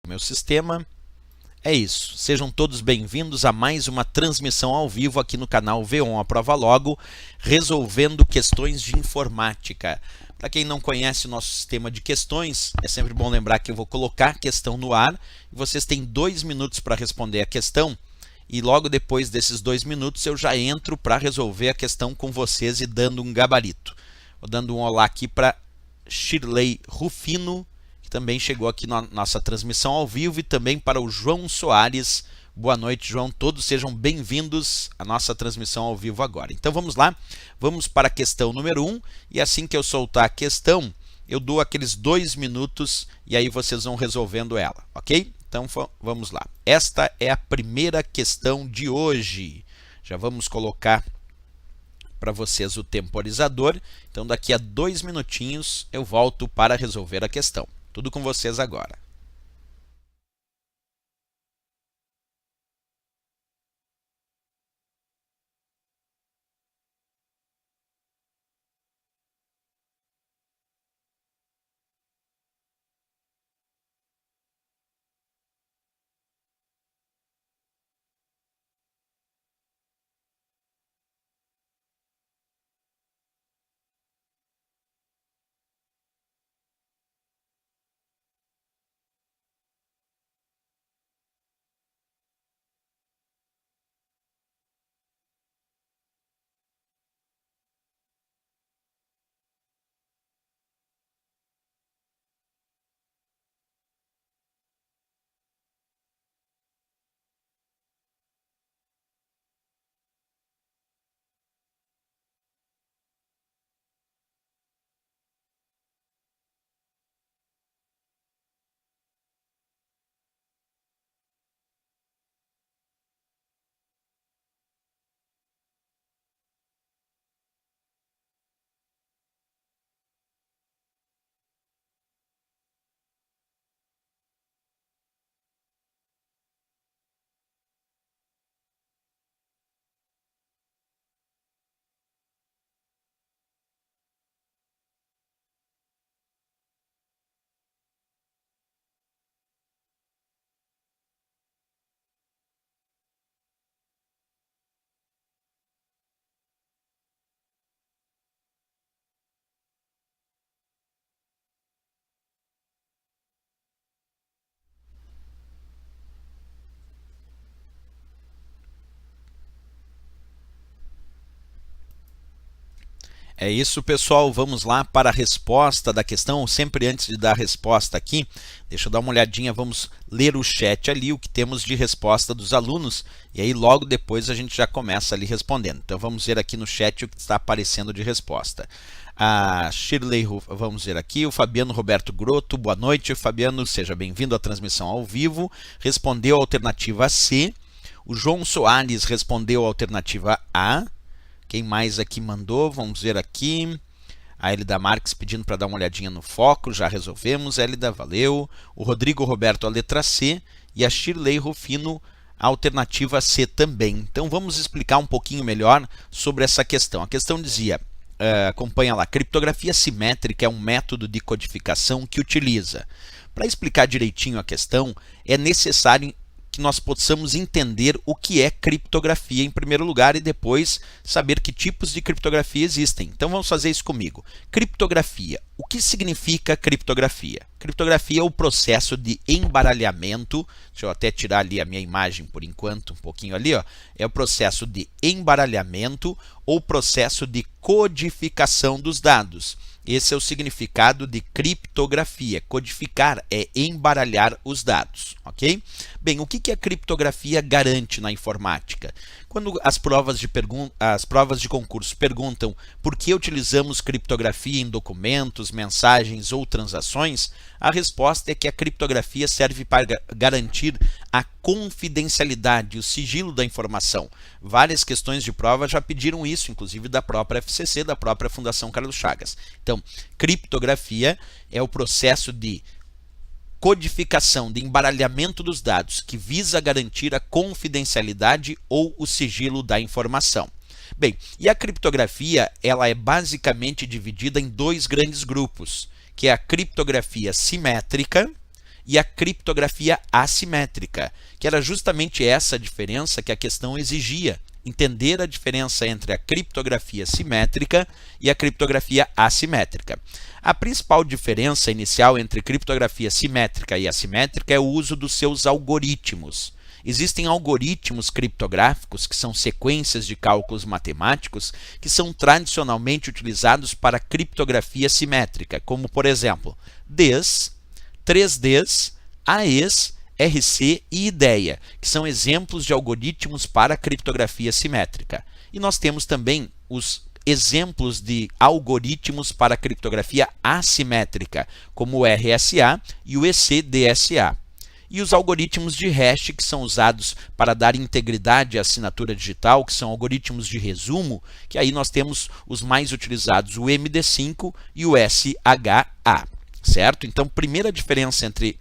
o meu sistema. É isso, sejam todos bem-vindos a mais uma transmissão ao vivo aqui no canal V1 Aprova Logo, resolvendo questões de informática. Para quem não conhece o nosso sistema de questões, é sempre bom lembrar que eu vou colocar a questão no ar e vocês têm 2 minutos para responder a questão e logo depois desses 2 minutos eu já entro para resolver a questão com vocês e dando um gabarito. Vou dando um olá aqui para Shirley Rufino, que também chegou aqui na nossa transmissão ao vivo, e também para o João Soares. Boa noite, João. Todos sejam bem-vindos à nossa transmissão ao vivo agora. Então vamos lá, vamos para a questão número 1, e assim que eu soltar a questão, eu dou aqueles 2 minutos e aí vocês vão resolvendo ela, ok? Então vamos lá. Esta é a primeira questão de hoje. Já vamos colocar para vocês o temporizador. Então daqui a 2 minutinhos eu volto para resolver a questão. Tudo com vocês agora. É isso, pessoal. Vamos lá para a resposta da questão. Sempre antes de dar a resposta aqui, deixa eu dar uma olhadinha, vamos ler o chat ali, o que temos de resposta dos alunos, e aí logo depois a gente já começa ali respondendo. Então vamos ver aqui no chat o que está aparecendo de resposta. A Shirley, vamos ver aqui, o Fabiano Roberto Grotto, boa noite, Fabiano, seja bem-vindo à transmissão ao vivo. Respondeu a alternativa C. O João Soares respondeu a alternativa A. Quem mais aqui mandou? Vamos ver aqui. A Elida Marques pedindo para dar uma olhadinha no foco. Já resolvemos. Elida, valeu. O Rodrigo Roberto, a letra C. E a Shirley Rufino, a alternativa C também. Então vamos explicar um pouquinho melhor sobre essa questão. A questão dizia, acompanha lá, criptografia simétrica é um método de codificação que utiliza. Para explicar direitinho a questão, é necessário que nós possamos entender o que é criptografia em primeiro lugar e depois saber que tipos de criptografia existem. Então vamos fazer isso comigo. Criptografia. O que significa criptografia? Criptografia é o processo de embaralhamento. Deixa eu até tirar ali a minha imagem por enquanto, um pouquinho ali, ó. É o processo de embaralhamento ou processo de codificação dos dados. Esse é o significado de criptografia. Codificar é embaralhar os dados, ok? Bem, o que a criptografia garante na informática? Quando as provas de concurso perguntam por que utilizamos criptografia em documentos, mensagens ou transações, a resposta é que a criptografia serve para garantir a confidencialidade, o sigilo da informação. Várias questões de prova já pediram isso, inclusive da própria FCC, da própria Fundação Carlos Chagas. Então, criptografia é o processo de codificação, de embaralhamento dos dados, que visa garantir a confidencialidade ou o sigilo da informação. Bem, e a criptografia, ela é basicamente dividida em 2 grandes grupos, que é a criptografia simétrica e a criptografia assimétrica, que era justamente essa diferença que a questão exigia, entender a diferença entre a criptografia simétrica e a criptografia assimétrica. A principal diferença inicial entre criptografia simétrica e assimétrica é o uso dos seus algoritmos. Existem algoritmos criptográficos, que são sequências de cálculos matemáticos, que são tradicionalmente utilizados para criptografia simétrica, como, por exemplo, DES, 3Ds, AES, RC e IDEA, que são exemplos de algoritmos para criptografia simétrica. E nós temos também os exemplos de algoritmos para criptografia assimétrica, como o RSA e o ECDSA. E os algoritmos de hash, que são usados para dar integridade à assinatura digital, que são algoritmos de resumo, que aí nós temos os mais utilizados, o MD5 e o SHA, certo? Então, primeira diferença entre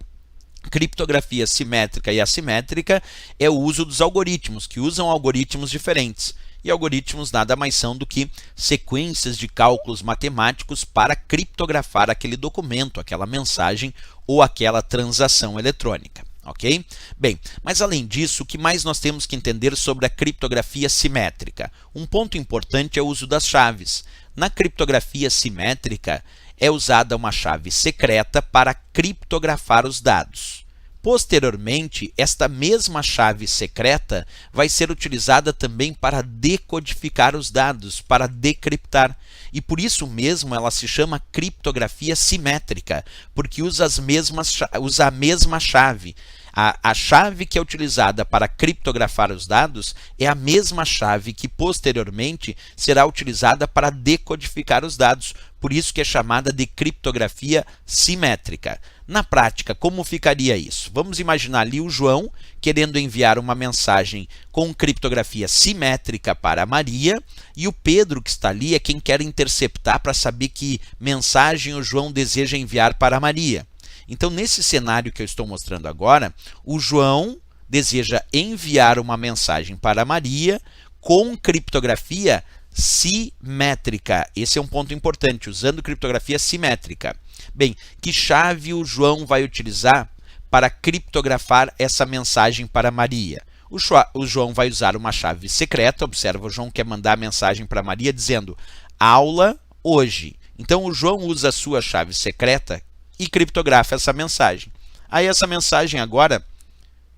criptografia simétrica e assimétrica é o uso dos algoritmos, que usam algoritmos diferentes. E algoritmos nada mais são do que sequências de cálculos matemáticos para criptografar aquele documento, aquela mensagem ou aquela transação eletrônica, ok? Bem, mas além disso, o que mais nós temos que entender sobre a criptografia simétrica? Um ponto importante é o uso das chaves. Na criptografia simétrica, é usada uma chave secreta para criptografar os dados. Posteriormente, esta mesma chave secreta vai ser utilizada também para decodificar os dados, para decriptar. E por isso mesmo ela se chama criptografia simétrica, porque usa a mesma chave. A chave que é utilizada para criptografar os dados é a mesma chave que posteriormente será utilizada para decodificar os dados, por isso que é chamada de criptografia simétrica. Na prática, como ficaria isso? Vamos imaginar ali o João querendo enviar uma mensagem com criptografia simétrica para Maria, e o Pedro, que está ali, é quem quer interceptar para saber que mensagem o João deseja enviar para Maria. Então, nesse cenário que eu estou mostrando agora, o João deseja enviar uma mensagem para Maria com criptografia simétrica. Esse é um ponto importante, usando criptografia simétrica. Bem, que chave o João vai utilizar para criptografar essa mensagem para Maria? O João vai usar uma chave secreta. Observa, o João quer mandar a mensagem para Maria dizendo aula hoje. Então, o João usa a sua chave secreta e criptografa essa mensagem. Aí essa mensagem agora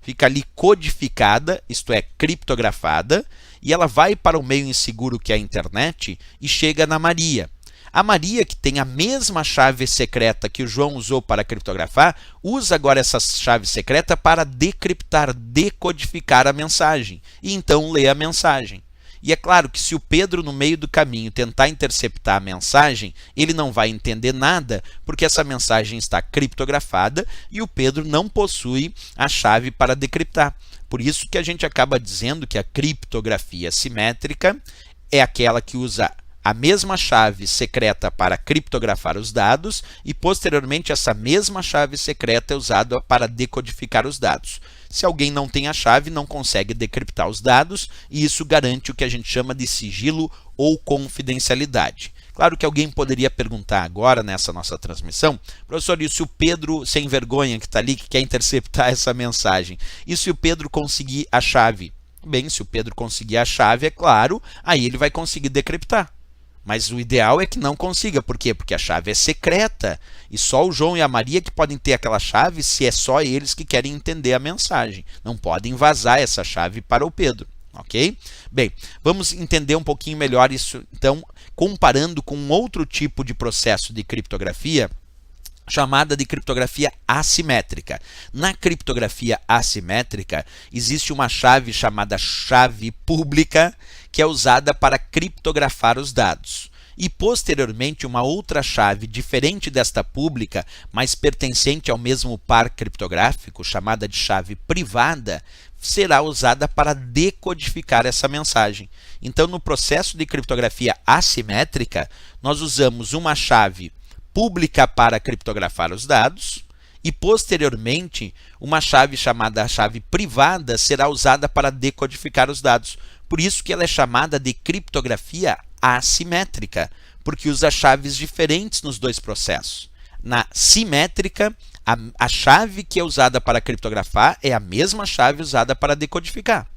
fica ali codificada, isto é, criptografada, e ela vai para o meio inseguro que é a internet e chega na Maria. A Maria, que tem a mesma chave secreta que o João usou para criptografar, usa agora essa chave secreta para decriptar, decodificar a mensagem, e então lê a mensagem. E é claro que se o Pedro, no meio do caminho, tentar interceptar a mensagem, ele não vai entender nada, porque essa mensagem está criptografada e o Pedro não possui a chave para decriptar. Por isso que a gente acaba dizendo que a criptografia simétrica é aquela que usa a mesma chave secreta para criptografar os dados e, posteriormente, essa mesma chave secreta é usada para decodificar os dados. Se alguém não tem a chave, não consegue decriptar os dados, e isso garante o que a gente chama de sigilo ou confidencialidade. Claro que alguém poderia perguntar agora, nessa nossa transmissão, professor, e se o Pedro, sem vergonha, que está ali, que quer interceptar essa mensagem, e se o Pedro conseguir a chave? Bem, se o Pedro conseguir a chave, é claro, aí ele vai conseguir decriptar. Mas o ideal é que não consiga. Por quê? Porque a chave é secreta e só o João e a Maria que podem ter aquela chave se é só eles que querem entender a mensagem. Não podem vazar essa chave para o Pedro, ok? Bem, vamos entender um pouquinho melhor isso, então, comparando com um outro tipo de processo de criptografia, chamada de criptografia assimétrica. Na criptografia assimétrica, existe uma chave chamada chave pública, que é usada para criptografar os dados. E, posteriormente, uma outra chave diferente desta pública, mas pertencente ao mesmo par criptográfico, chamada de chave privada, será usada para decodificar essa mensagem. Então, no processo de criptografia assimétrica, nós usamos uma chave pública para criptografar os dados e, posteriormente, uma chave chamada chave privada será usada para decodificar os dados. Por isso que ela é chamada de criptografia assimétrica, porque usa chaves diferentes nos dois processos. Na simétrica, A chave que é usada para criptografar é a mesma chave usada para decodificar.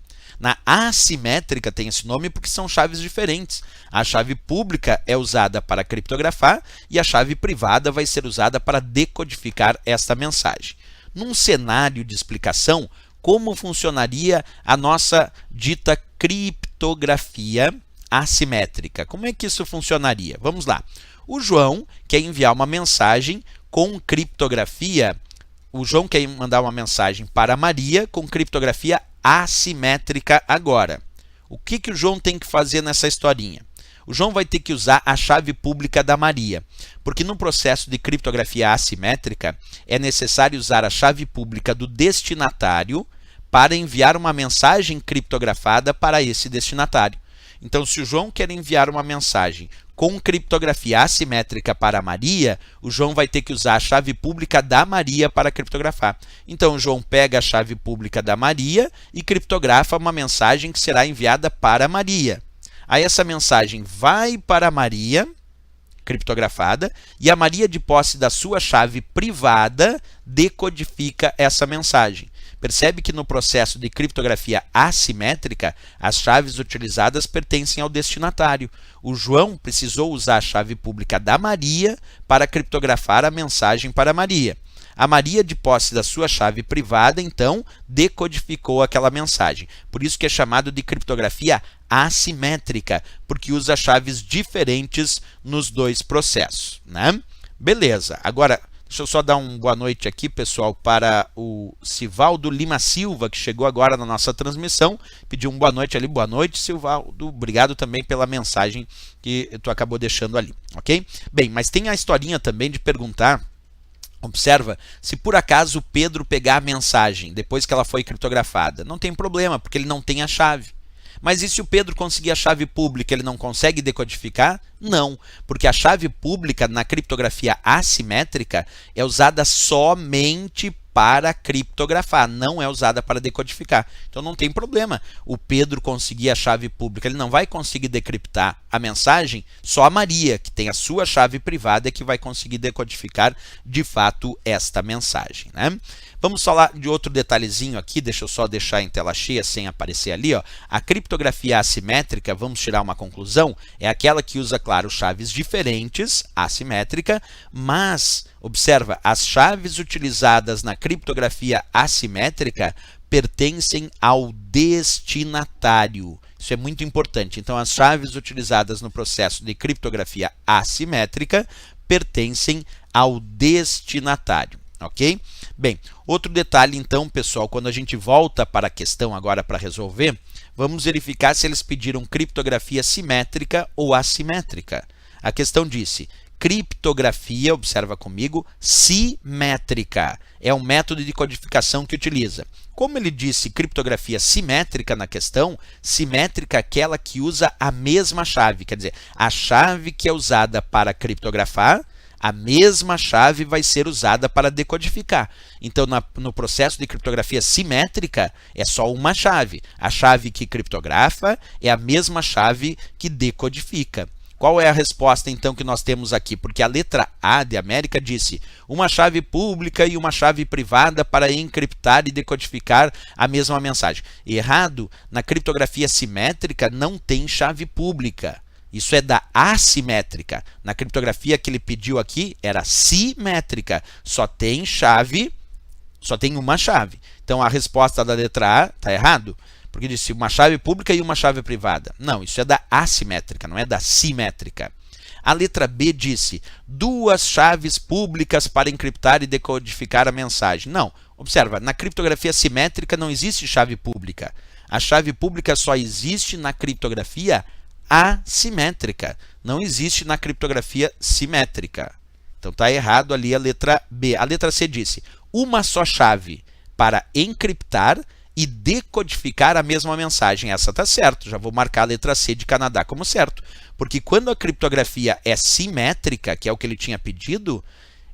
Na assimétrica tem esse nome porque são chaves diferentes. A chave pública é usada para criptografar e a chave privada vai ser usada para decodificar esta mensagem. Num cenário de explicação, como funcionaria a nossa dita criptografia assimétrica? Como é que isso funcionaria? Vamos lá. O João quer enviar uma mensagem com criptografia. O João quer mandar uma mensagem para a Maria com criptografia assimétrica agora. O que o João tem que fazer nessa historinha? O João vai ter que usar a chave pública da Maria, porque no processo de criptografia assimétrica é necessário usar a chave pública do destinatário para enviar uma mensagem criptografada para esse destinatário. Então, se o João quer enviar uma mensagem com criptografia assimétrica para a Maria, o João vai ter que usar a chave pública da Maria para criptografar. Então, o João pega a chave pública da Maria e criptografa uma mensagem que será enviada para a Maria. Aí essa mensagem vai para a Maria, criptografada, e a Maria, de posse da sua chave privada, decodifica essa mensagem. Percebe que no processo de criptografia assimétrica, as chaves utilizadas pertencem ao destinatário. O João precisou usar a chave pública da Maria para criptografar a mensagem para a Maria. A Maria, de posse da sua chave privada, então, decodificou aquela mensagem. Por isso que é chamado de criptografia assimétrica, porque usa chaves diferentes nos dois processos, né? Beleza. Agora, deixa eu só dar uma boa noite aqui, pessoal, para o Sivaldo Lima Silva, que chegou agora na nossa transmissão. Pediu uma boa noite ali. Boa noite, Sivaldo. Obrigado também pela mensagem que tu acabou deixando ali, ok? Bem, mas tem a historinha também de perguntar. Observa, se por acaso o Pedro pegar a mensagem depois que ela foi criptografada, não tem problema, porque ele não tem a chave. Mas e se o Pedro conseguir a chave pública, ele não consegue decodificar? Não, porque a chave pública na criptografia assimétrica é usada somente para criptografar, não é usada para decodificar. Então não tem problema o Pedro conseguir a chave pública, ele não vai conseguir decriptar a mensagem, só a Maria, que tem a sua chave privada, é que vai conseguir decodificar de fato esta mensagem, né? Vamos falar de outro detalhezinho aqui, deixa eu só deixar em tela cheia sem aparecer ali, ó. A criptografia assimétrica, vamos tirar uma conclusão, é aquela que usa, claro, chaves diferentes, assimétrica, mas, observa, as chaves utilizadas na criptografia assimétrica pertencem ao destinatário. Isso é muito importante. Então, as chaves utilizadas no processo de criptografia assimétrica pertencem ao destinatário. Ok? Bem, outro detalhe então, pessoal, quando a gente volta para a questão agora para resolver, vamos verificar se eles pediram criptografia simétrica ou assimétrica. A questão disse, criptografia, observa comigo, simétrica. É um método de codificação que utiliza. Como ele disse criptografia simétrica na questão, simétrica é aquela que usa a mesma chave, quer dizer, a chave que é usada para criptografar, a mesma chave vai ser usada para decodificar. Então, no processo de criptografia simétrica, é só uma chave. A chave que criptografa é a mesma chave que decodifica. Qual é a resposta, então, que nós temos aqui? Porque a letra A de América disse uma chave pública e uma chave privada para encriptar e decodificar a mesma mensagem. Errado, na criptografia simétrica não tem chave pública. Isso é da assimétrica. Na criptografia que ele pediu aqui era simétrica. Só tem uma chave. Então a resposta da letra A está errado, porque disse uma chave pública e uma chave privada. Não, isso é da assimétrica, não é da simétrica. A letra B disse duas chaves públicas para encriptar e decodificar a mensagem. Não, observa, na criptografia simétrica não existe chave pública. A chave pública só existe na criptografia assimétrica, não existe na criptografia simétrica. Então está errado ali a letra B. A letra C disse uma só chave para encriptar e decodificar a mesma mensagem. Essa está certo, já vou marcar a letra C de Canadá como certo, porque quando a criptografia é simétrica, que é o que ele tinha pedido,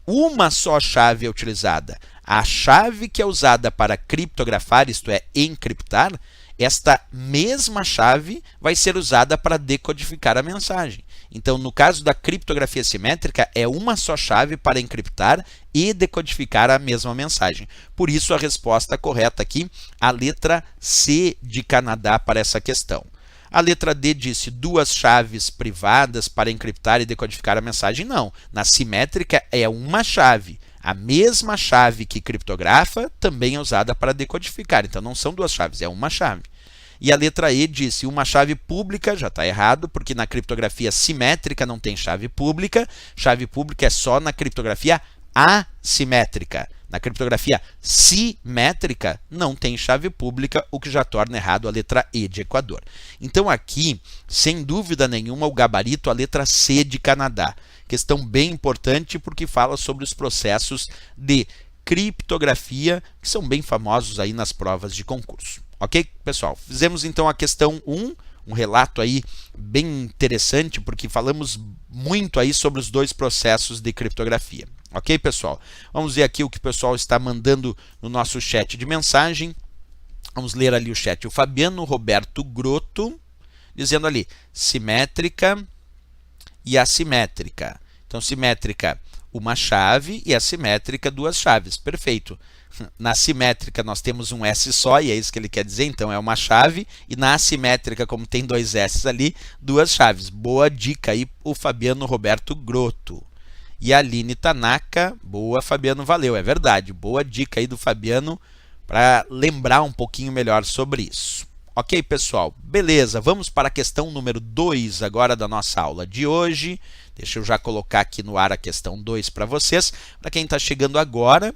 uma só chave é utilizada. A chave que é usada para criptografar, isto é, encriptar, esta mesma chave vai ser usada para decodificar a mensagem. Então, no caso da criptografia simétrica, é uma só chave para encriptar e decodificar a mesma mensagem. Por isso, a resposta correta aqui, a letra C de Canadá para essa questão. A letra D disse duas chaves privadas para encriptar e decodificar a mensagem. Não, na simétrica é uma chave. A mesma chave que criptografa também é usada para decodificar. Então, não são duas chaves, é uma chave. E a letra E disse uma chave pública, já está errado, porque na criptografia simétrica não tem chave pública. Chave pública é só na criptografia assimétrica. Na criptografia simétrica não tem chave pública, o que já torna errado a letra E de Equador. Então aqui, sem dúvida nenhuma, o gabarito, a letra C de Canadá. Questão bem importante porque fala sobre os processos de criptografia, que são bem famosos aí nas provas de concurso. Ok, pessoal? Fizemos então a questão 1, um relato aí bem interessante, porque falamos muito aí sobre os dois processos de criptografia. Ok, pessoal? Vamos ver aqui o que o pessoal está mandando no nosso chat de mensagem. Vamos ler ali o chat. O Fabiano Roberto Grotto, dizendo ali, simétrica e assimétrica. Então, simétrica, uma chave, e assimétrica, duas chaves. Perfeito. Na simétrica nós temos um S só, e é isso que ele quer dizer, então é uma chave, e na assimétrica, como tem dois S ali, duas chaves. Boa dica aí, o Fabiano Roberto Grotto. E a Aline Tanaka, boa Fabiano, valeu, é verdade, boa dica aí do Fabiano para lembrar um pouquinho melhor sobre isso. Ok, pessoal, beleza, vamos para a questão número 2 agora da nossa aula de hoje. Deixa eu já colocar aqui no ar a questão 2 para vocês. Para quem está chegando agora,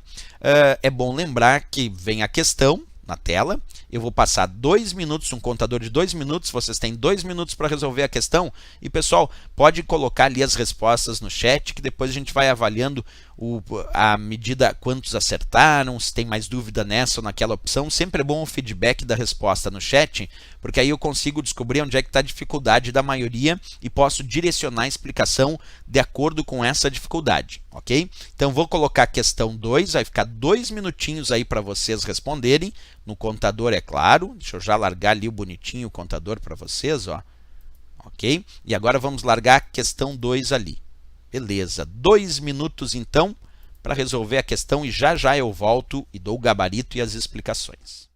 é bom lembrar que vem a questão na tela. Eu vou passar 2 minutos, um contador de 2 minutos, vocês têm 2 minutos para resolver a questão. E, pessoal, pode colocar ali as respostas no chat, que depois a gente vai avaliando a medida quantos acertaram, se tem mais dúvida nessa ou naquela opção. Sempre é bom o feedback da resposta no chat, porque aí eu consigo descobrir onde é que está a dificuldade da maioria e posso direcionar a explicação de acordo com essa dificuldade, ok? Então, vou colocar a questão 2, vai ficar 2 minutinhos aí para vocês responderem. No contador, é claro. Deixa eu já largar ali o bonitinho o contador para vocês, ó. Ok? E agora vamos largar a questão 2 ali. Beleza. 2 minutos, então, para resolver a questão e já já eu volto e dou o gabarito e as explicações.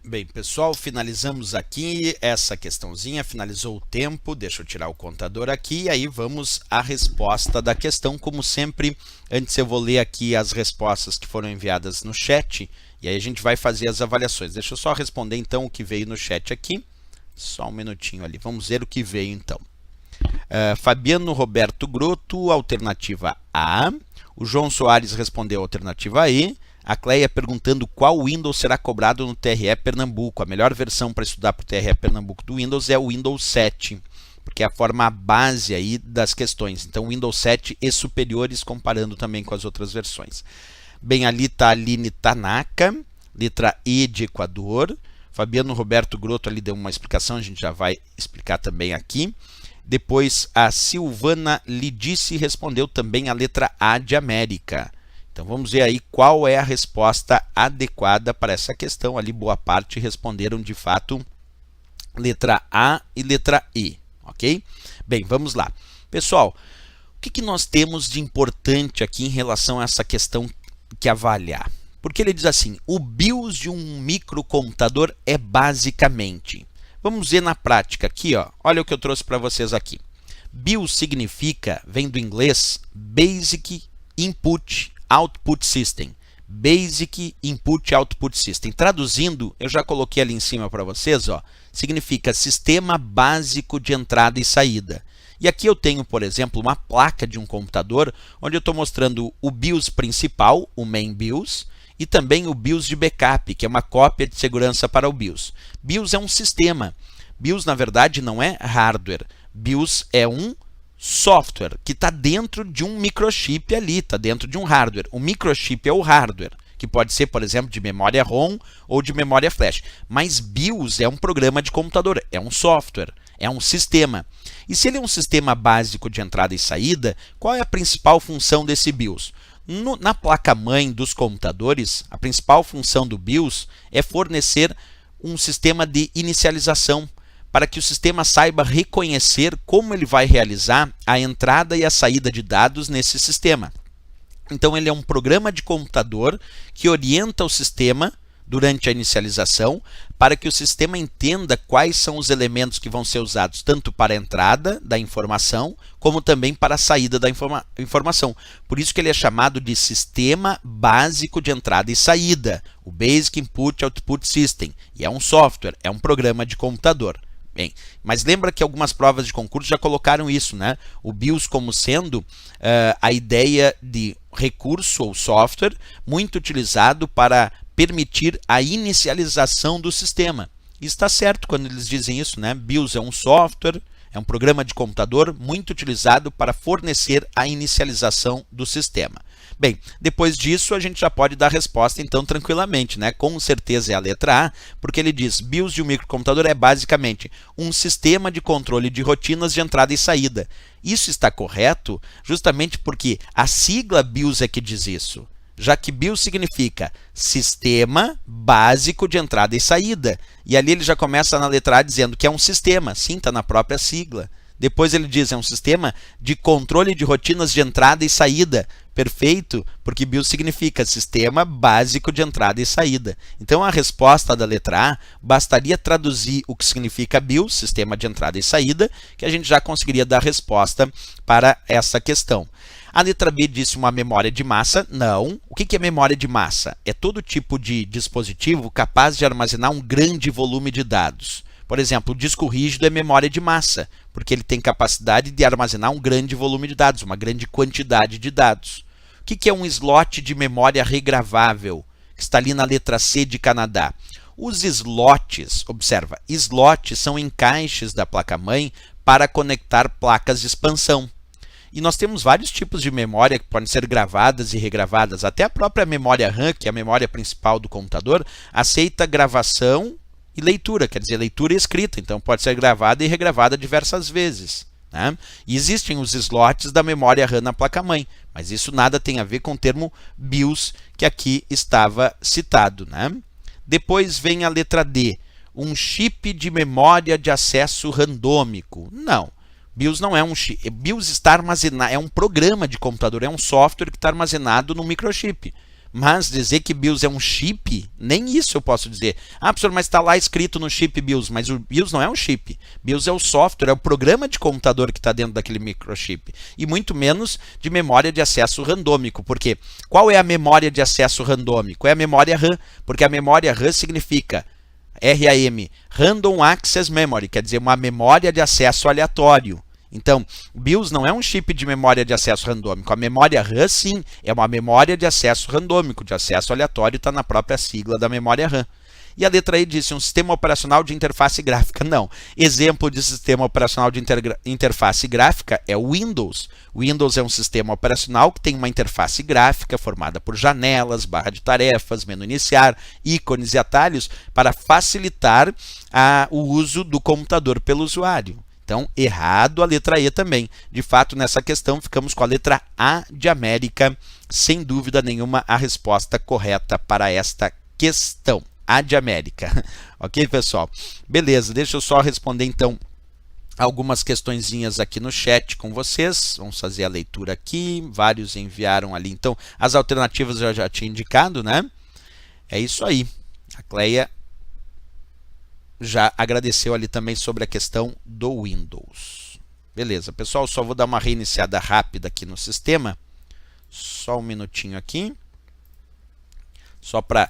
Bem, pessoal, finalizamos aqui essa questãozinha, finalizou o tempo, deixa eu tirar o contador aqui e aí vamos à resposta da questão. Como sempre, antes eu vou ler aqui as respostas que foram enviadas no chat e aí a gente vai fazer as avaliações. Deixa eu só responder então o que veio no chat aqui, Só um minutinho ali, vamos ver o que veio então. Fabiano Roberto Grotto, alternativa A. O João Soares respondeu a alternativa E. A Cleia perguntando qual Windows será cobrado no TRE Pernambuco. A melhor versão para estudar para o TRE Pernambuco do Windows é o Windows 7, porque é a forma base aí das questões. Então, Windows 7 e superiores, comparando também com as outras versões. Bem, ali está a Aline Tanaka, letra E de Equador. Fabiano Roberto Grotto ali deu uma explicação, a gente já vai explicar também aqui. Depois, a Silvana Lidice respondeu também a letra A de América. Então, vamos ver aí qual é a resposta adequada para essa questão. Ali, boa parte responderam, de fato, letra A e letra E, ok? Bem, vamos lá. Pessoal, o que nós temos de importante aqui em relação a essa questão que avaliar? Porque ele diz assim, o BIOS de um microcomputador é basicamente... Vamos ver na prática aqui, ó. Olha o que eu trouxe para vocês aqui. BIOS significa, vem do inglês, Basic Input Output System. Basic Input Output System. Traduzindo, eu já coloquei ali em cima para vocês, ó, significa sistema básico de entrada e saída. E aqui eu tenho, por exemplo, uma placa de um computador, onde eu estou mostrando o BIOS principal, o main BIOS, e também o BIOS de backup, que é uma cópia de segurança para o BIOS. BIOS é um sistema. BIOS, na verdade, não é hardware. BIOS é um software que está dentro de um microchip ali, está dentro de um hardware. O microchip é o hardware, que pode ser, por exemplo, de memória ROM ou de memória flash. Mas BIOS é um programa de computador, é um software, é um sistema. E se ele é um sistema básico de entrada e saída, qual é a principal função desse BIOS? Na placa-mãe dos computadores, a principal função do BIOS é fornecer um sistema de inicialização, para que o sistema saiba reconhecer como ele vai realizar a entrada e a saída de dados nesse sistema. Então, ele é um programa de computador que orienta o sistema durante a inicialização para que o sistema entenda quais são os elementos que vão ser usados tanto para a entrada da informação como também para a saída da informação. Por isso que ele é chamado de Sistema Básico de Entrada e Saída, o Basic Input Output System, e é um software, é um programa de computador. Bem, mas lembra que algumas provas de concurso já colocaram isso, né? O BIOS como sendo a ideia de recurso ou software muito utilizado para permitir a inicialização do sistema. E está certo quando eles dizem isso, né? BIOS é um software, é um programa de computador muito utilizado para fornecer a inicialização do sistema. Bem, depois disso a gente já pode dar a resposta então tranquilamente, né? Com certeza é a letra A, porque ele diz BIOS de um microcomputador é basicamente um sistema de controle de rotinas de entrada e saída. Isso está correto justamente porque a sigla BIOS é que diz isso, já que BIOS significa Sistema Básico de Entrada e Saída. E ali ele já começa na letra A dizendo que é um sistema, sim, está na própria sigla. Depois ele diz é um sistema de controle de rotinas de entrada e saída. Perfeito, porque BIOS significa Sistema Básico de Entrada e Saída. Então a resposta da letra A bastaria traduzir o que significa BIOS, Sistema de Entrada e Saída, que a gente já conseguiria dar a resposta para essa questão. A letra B disse uma memória de massa. Não. O que é memória de massa? É todo tipo de dispositivo capaz de armazenar um grande volume de dados. Por exemplo, o disco rígido é memória de massa, porque ele tem capacidade de armazenar um grande volume de dados, uma grande quantidade de dados. O que é um slot de memória regravável, que está ali na letra C de Canadá? Os slots, observa, slots são encaixes da placa-mãe para conectar placas de expansão. E nós temos vários tipos de memória que podem ser gravadas e regravadas. Até a própria memória RAM, que é a memória principal do computador, aceita gravação e leitura, quer dizer, leitura e escrita. Então pode ser gravada e regravada diversas vezes, né? E existem os slots da memória RAM na placa-mãe, mas isso nada tem a ver com o termo BIOS que aqui estava citado, né? Depois vem a letra D, um chip de memória de acesso randômico. Não. BIOS não é um chip. BIOS está armazenado, é um programa de computador, é um software que está armazenado no microchip. Mas dizer que BIOS é um chip, nem isso eu posso dizer. Ah, professor, mas está lá escrito no chip BIOS, mas o BIOS não é um chip. BIOS é o software, é o programa de computador que está dentro daquele microchip. E muito menos de memória de acesso randômico. Por quê? Qual é a memória de acesso randômico? É a memória RAM, porque a memória RAM significa RAM, Random Access Memory, quer dizer, uma memória de acesso aleatório. Então, BIOS não é um chip de memória de acesso randômico. A memória RAM, sim, é uma memória de acesso randômico, de acesso aleatório, está na própria sigla da memória RAM. E a letra E disse um sistema operacional de interface gráfica. Não. Exemplo de sistema operacional de interface gráfica é o Windows. O Windows é um sistema operacional que tem uma interface gráfica formada por janelas, barra de tarefas, menu iniciar, ícones e atalhos para facilitar o uso do computador pelo usuário. Então, errado a letra E também. De fato, nessa questão, ficamos com a letra A de América. Sem dúvida nenhuma, a resposta correta para esta questão. A de América. Ok, pessoal? Beleza, deixa eu só responder, então, algumas questõezinhas aqui no chat com vocês. Vamos fazer a leitura aqui. Vários enviaram ali. Então, as alternativas eu já tinha indicado, né? É isso aí. A Cleia já agradeceu ali também sobre a questão do Windows. Beleza, pessoal, só vou dar uma reiniciada rápida aqui no sistema. Só um minutinho aqui. Só para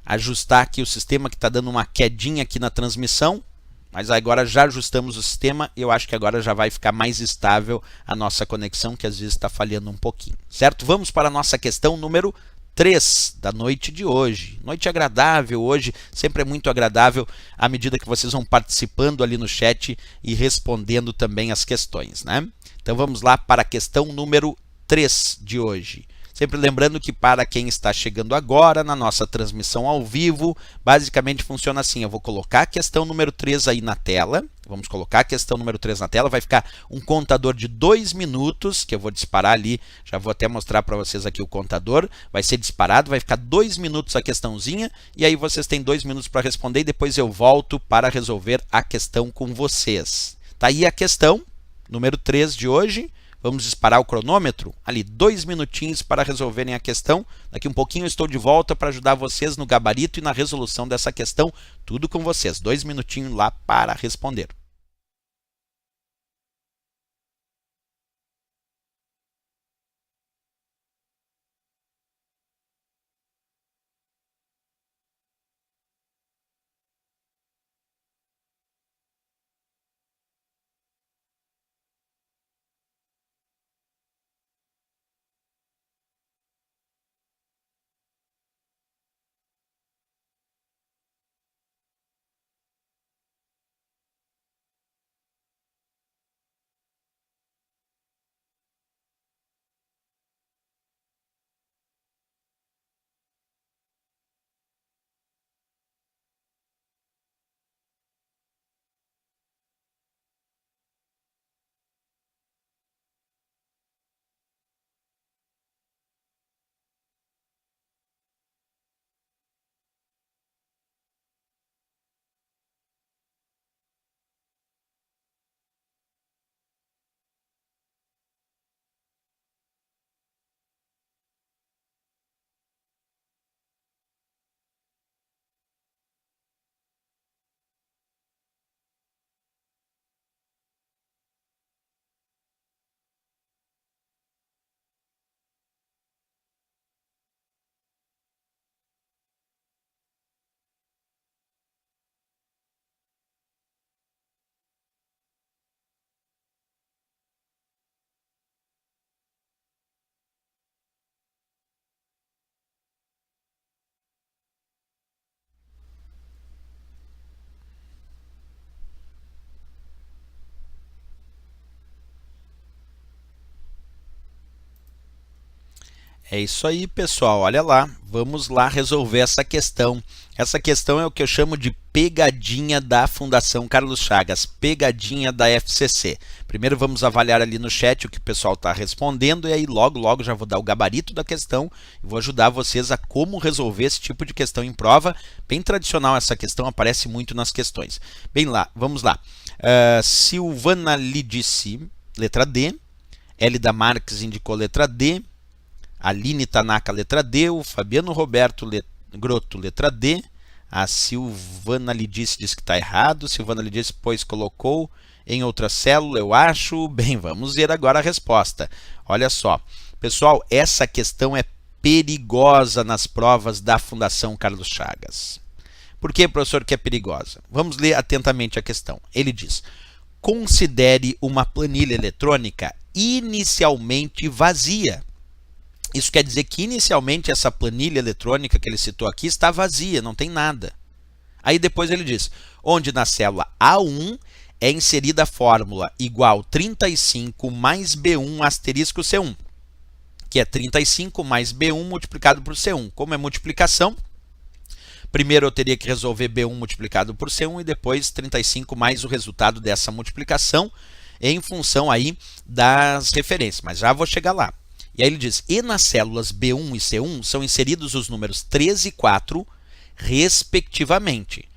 ajustar aqui o sistema que está dando uma quedinha aqui na transmissão. Mas agora já ajustamos o sistema e eu acho que agora já vai ficar mais estável a nossa conexão, que às vezes está falhando um pouquinho. Certo? Vamos para a nossa questão número 3 da noite de hoje. Noite agradável hoje, sempre é muito agradável à medida que vocês vão participando ali no chat e respondendo também as questões, né? Então vamos lá para a questão número 3 de hoje. Sempre lembrando que para quem está chegando agora na nossa transmissão ao vivo, basicamente funciona assim, eu vou colocar a questão número 3 aí na tela, vamos colocar a questão número 3 na tela, vai ficar um contador de 2 minutos, que eu vou disparar ali, já vou até mostrar para vocês aqui o contador, vai ser disparado, vai ficar 2 minutos a questãozinha, e aí vocês têm 2 minutos para responder e depois eu volto para resolver a questão com vocês. Tá aí a questão número 3 de hoje. Vamos disparar o cronômetro, ali 2 minutinhos para resolverem a questão. Daqui um pouquinho eu estou de volta para ajudar vocês no gabarito e na resolução dessa questão. Tudo com vocês, 2 minutinhos lá para responder. É isso aí, pessoal. Olha lá, vamos lá resolver essa questão. Essa questão é o que eu chamo de pegadinha da Fundação Carlos Chagas, pegadinha da FCC. Primeiro vamos avaliar ali no chat o que o pessoal está respondendo e aí logo já vou dar o gabarito da questão e vou ajudar vocês a como resolver esse tipo de questão em prova. Bem tradicional essa questão, aparece muito nas questões. Bem lá, vamos lá. Silvana Lidice, letra D. Elida Marques indicou letra D. Aline Tanaka, letra D. O Fabiano Roberto Grotto, letra D. A Silvana Lidice diz que está errado. Silvana Lidice, pois, colocou em outra célula, eu acho. Bem, vamos ver agora a resposta. Olha só. Pessoal, essa questão é perigosa nas provas da Fundação Carlos Chagas. Por que, professor, que é perigosa? Vamos ler atentamente a questão. Ele diz: considere uma planilha eletrônica inicialmente vazia. Isso quer dizer que inicialmente essa planilha eletrônica que ele citou aqui está vazia, não tem nada. Aí depois ele diz, onde na célula A1 é inserida a fórmula igual 35 mais B1 asterisco C1, que é 35 mais B1 multiplicado por C1. Como é multiplicação, primeiro eu teria que resolver B1 multiplicado por C1 e depois 35 mais o resultado dessa multiplicação em função aí das referências, mas já vou chegar lá. E aí ele diz, e nas células B1 e C1 são inseridos os números 3 e 4, respectivamente.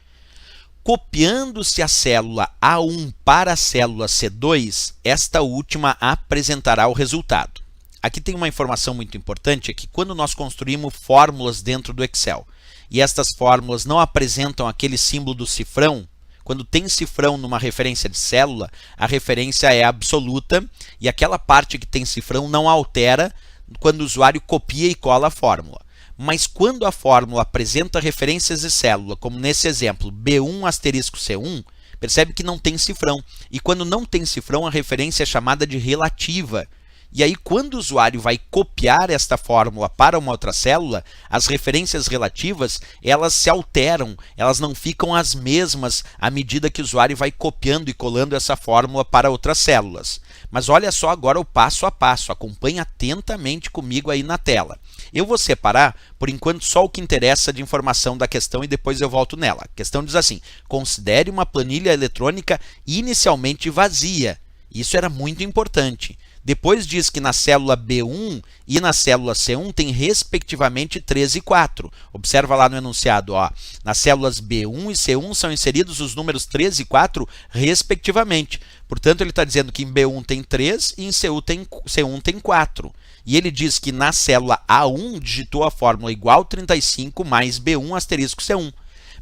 Copiando-se a célula A1 para a célula C2, esta última apresentará o resultado. Aqui tem uma informação muito importante, é que quando nós construímos fórmulas dentro do Excel, e estas fórmulas não apresentam aquele símbolo do cifrão, quando tem cifrão numa referência de célula, a referência é absoluta e aquela parte que tem cifrão não altera quando o usuário copia e cola a fórmula. Mas quando a fórmula apresenta referências de célula, como nesse exemplo, B1 asterisco C1, percebe que não tem cifrão. E quando não tem cifrão, a referência é chamada de relativa. E aí, quando o usuário vai copiar esta fórmula para uma outra célula, as referências relativas, elas se alteram, elas não ficam as mesmas à medida que o usuário vai copiando e colando essa fórmula para outras células. Mas olha só agora o passo a passo, acompanhe atentamente comigo aí na tela. Eu vou separar, por enquanto, só o que interessa de informação da questão e depois eu volto nela. A questão diz assim, considere uma planilha eletrônica inicialmente vazia. Isso era muito importante. Depois diz que na célula B1 e na célula C1 tem respectivamente 3 e 4. Observa lá no enunciado, ó, nas células B1 e C1 são inseridos os números 3 e 4 respectivamente. Portanto, ele está dizendo que em B1 tem 3 e em C1 tem 4. E ele diz que na célula A1 digitou a fórmula igual 35 mais B1 asterisco C1.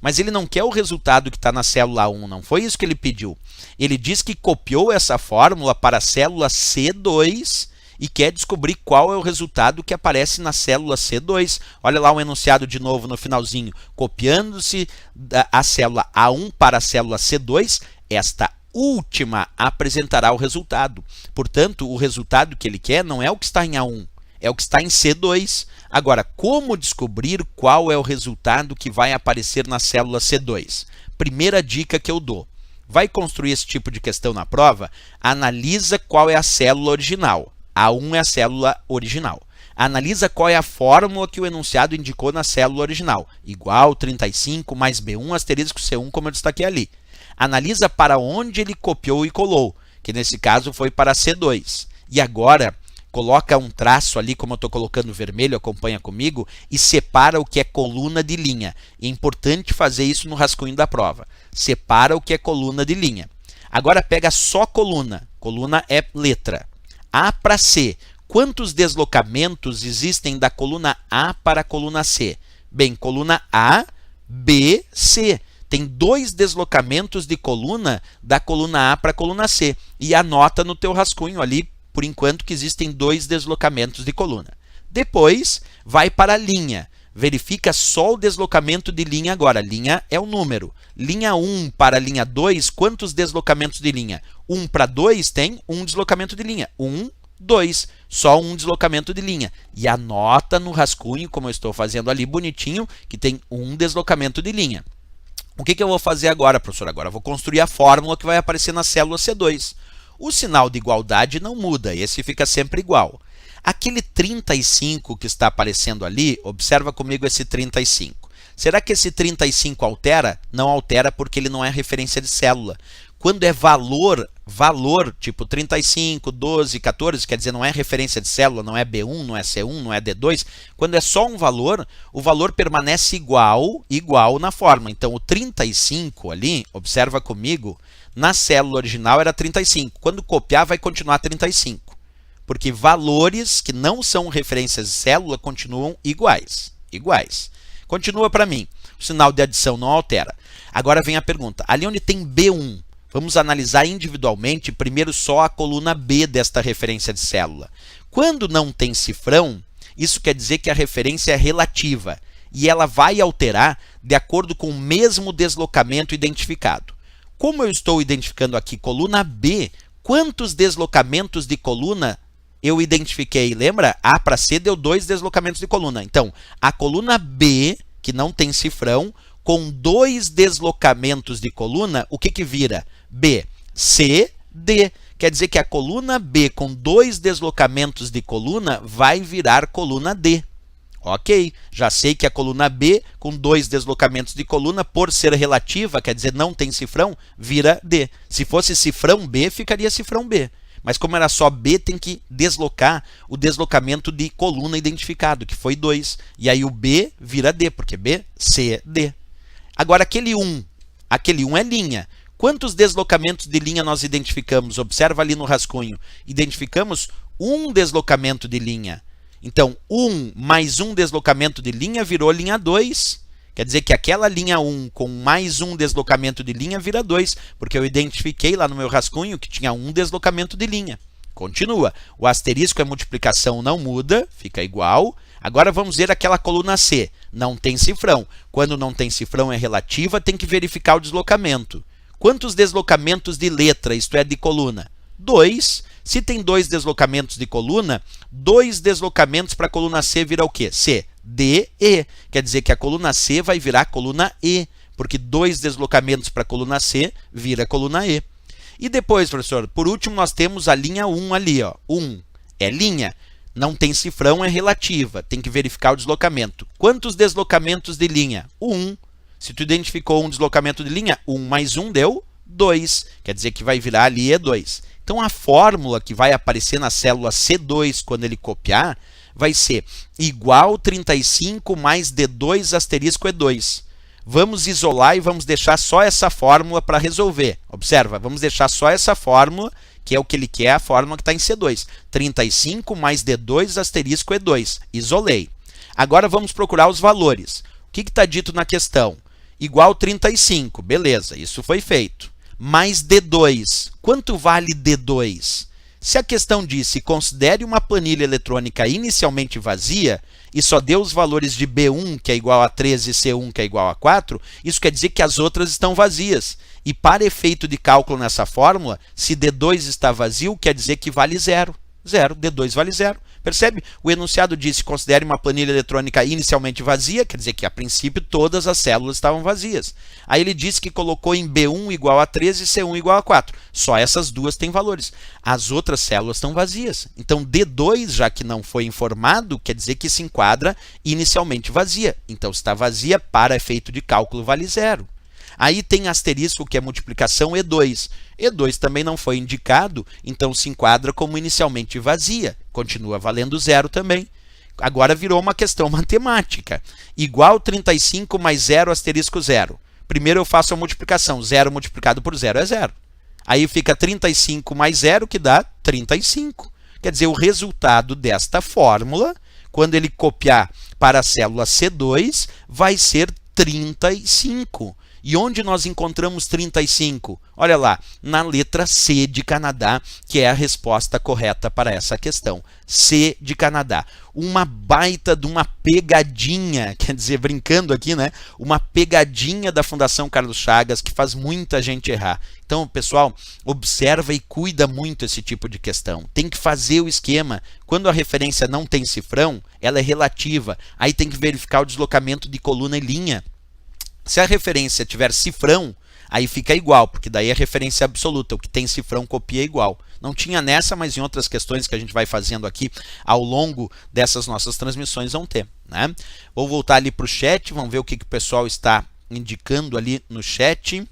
Mas ele não quer o resultado que está na célula A1, não foi isso que ele pediu. Ele diz que copiou essa fórmula para a célula C2 e quer descobrir qual é o resultado que aparece na célula C2. Olha lá o enunciado de novo no finalzinho. Copiando-se a célula A1 para a célula C2, esta última apresentará o resultado. Portanto, o resultado que ele quer não é o que está em A1, é o que está em C2. Agora, como descobrir qual é o resultado que vai aparecer na célula C2? Primeira dica que eu dou. Vai construir esse tipo de questão na prova? Analisa qual é a célula original. A1 é a célula original. Analisa qual é a fórmula que o enunciado indicou na célula original. Igual 35 mais B1 asterisco C1, como eu destaquei ali. Analisa para onde ele copiou e colou, que nesse caso foi para C2. E agora, coloca um traço ali, como eu estou colocando vermelho, acompanha comigo, e separa o que é coluna de linha. É importante fazer isso no rascunho da prova. Separa o que é coluna de linha. Agora pega só coluna. Coluna é letra. A para C. Quantos deslocamentos existem da coluna A para a coluna C? Bem, coluna A, B, C. Tem 2 deslocamentos de coluna da coluna A para a coluna C. E anota no teu rascunho ali, por enquanto, que existem 2 deslocamentos de coluna. Depois, vai para a linha. Verifica só o deslocamento de linha agora. Linha é o número. Linha 1 para linha 2, quantos deslocamentos de linha? 1 para 2 tem 1 deslocamento de linha. 1, 2. Só 1 deslocamento de linha. E anota no rascunho, como eu estou fazendo ali bonitinho, que tem 1 deslocamento de linha. O que eu vou fazer agora, professor? Agora eu vou construir a fórmula que vai aparecer na célula C2. O sinal de igualdade não muda, esse fica sempre igual. Aquele 35 que está aparecendo ali, observa comigo esse 35. Será que esse 35 altera? Não altera porque ele não é referência de célula. Quando é valor, tipo 35, 12, 14, quer dizer, não é referência de célula, não é B1, não é C1, não é D2. Quando é só um valor, o valor permanece igual na fórmula. Então, o 35 ali, observa comigo, na célula original era 35. Quando copiar, vai continuar 35. Porque valores que não são referências de célula continuam iguais. Continua para mim. O sinal de adição não altera. Agora vem a pergunta. Ali onde tem B1, vamos analisar individualmente primeiro só a coluna B desta referência de célula. Quando não tem cifrão, isso quer dizer que a referência é relativa. e ela vai alterar de acordo com o mesmo deslocamento identificado. Como eu estou identificando aqui coluna B, quantos deslocamentos de coluna eu identifiquei? Lembra? A para C deu 2 deslocamentos de coluna. Então, a coluna B, que não tem cifrão, com 2 deslocamentos de coluna, o que que vira? B, C, D. Quer dizer que a coluna B com 2 deslocamentos de coluna vai virar coluna D. Ok, já sei que a coluna B com 2 deslocamentos de coluna, por ser relativa, quer dizer não tem cifrão, vira D. Se fosse cifrão B, ficaria cifrão B. Mas como era só B, tem que deslocar o deslocamento de coluna identificado, que foi 2. E aí o B vira D, porque B, C, D. Agora aquele 1 é linha. Quantos deslocamentos de linha nós identificamos? Observa ali no rascunho. Identificamos um deslocamento de linha. Então, 1 mais um deslocamento de linha virou linha 2. Quer dizer que aquela linha 1 com mais um deslocamento de linha vira 2, porque eu identifiquei lá no meu rascunho que tinha um deslocamento de linha. Continua. O asterisco é multiplicação, não muda, fica igual. Agora vamos ver aquela coluna C. Não tem cifrão. Quando não tem cifrão é relativa, tem que verificar o deslocamento. Quantos deslocamentos de letra, isto é, de coluna? 2. Se tem 2 deslocamentos de coluna, 2 deslocamentos para a coluna C vira o quê? C, D, E. Quer dizer que a coluna C vai virar coluna E, porque 2 deslocamentos para a coluna C vira coluna E. E depois, professor, por último nós temos a linha 1 ali, ó. 1 é linha, não tem cifrão, é relativa, tem que verificar o deslocamento. Quantos deslocamentos de linha? 1. Se tu identificou um deslocamento de linha, 1 mais 1 deu 2. Quer dizer que vai virar ali E2. Então, a fórmula que vai aparecer na célula C2 quando ele copiar vai ser igual 35 mais D2 asterisco E2. Vamos isolar e vamos deixar só essa fórmula para resolver. Observa, vamos deixar só essa fórmula, que é o que ele quer, a fórmula que está em C2. 35 mais D2 asterisco E2. Isolei. Agora vamos procurar os valores. O que está dito na questão? Igual 35. Beleza, isso foi feito. Mais D2. Quanto vale D2? Se a questão disse considere uma planilha eletrônica inicialmente vazia e só deu os valores de B1, que é igual a 13, e C1, que é igual a 4, isso quer dizer que as outras estão vazias. E para efeito de cálculo nessa fórmula, se D2 está vazio, quer dizer que vale 0. 0, D2 vale 0. Percebe? O enunciado disse considere uma planilha eletrônica inicialmente vazia, quer dizer que a princípio todas as células estavam vazias. Aí ele disse que colocou em B1 igual a 13 e C1 igual a 4. Só essas duas têm valores. As outras células estão vazias. Então D2, já que não foi informado, quer dizer que se enquadra inicialmente vazia. Então se está vazia, para efeito de cálculo vale 0. Aí tem asterisco, que é multiplicação E2. E2 também não foi indicado, então se enquadra como inicialmente vazia. Continua valendo 0 também. Agora virou uma questão matemática. Igual 35 mais 0 asterisco 0. Primeiro eu faço a multiplicação. 0 multiplicado por 0 é 0. Aí fica 35 mais 0, que dá 35. Quer dizer, o resultado desta fórmula, quando ele copiar para a célula C2, vai ser 35. E onde nós encontramos 35? Olha lá, na letra C de Canadá, que é a resposta correta para essa questão. C de Canadá. Uma baita de uma pegadinha, quer dizer, brincando aqui, né? Uma pegadinha da Fundação Carlos Chagas que faz muita gente errar. Então, pessoal, observa e cuida muito esse tipo de questão. Tem que fazer o esquema. Quando a referência não tem cifrão, ela é relativa. Aí tem que verificar o deslocamento de coluna e linha. Se a referência tiver cifrão, aí fica igual, porque daí é referência absoluta. O que tem cifrão copia igual. Não tinha nessa, mas em outras questões que a gente vai fazendo aqui ao longo dessas nossas transmissões vão ter, né? Vou voltar ali para o chat, vamos ver o que o pessoal está indicando ali no chat.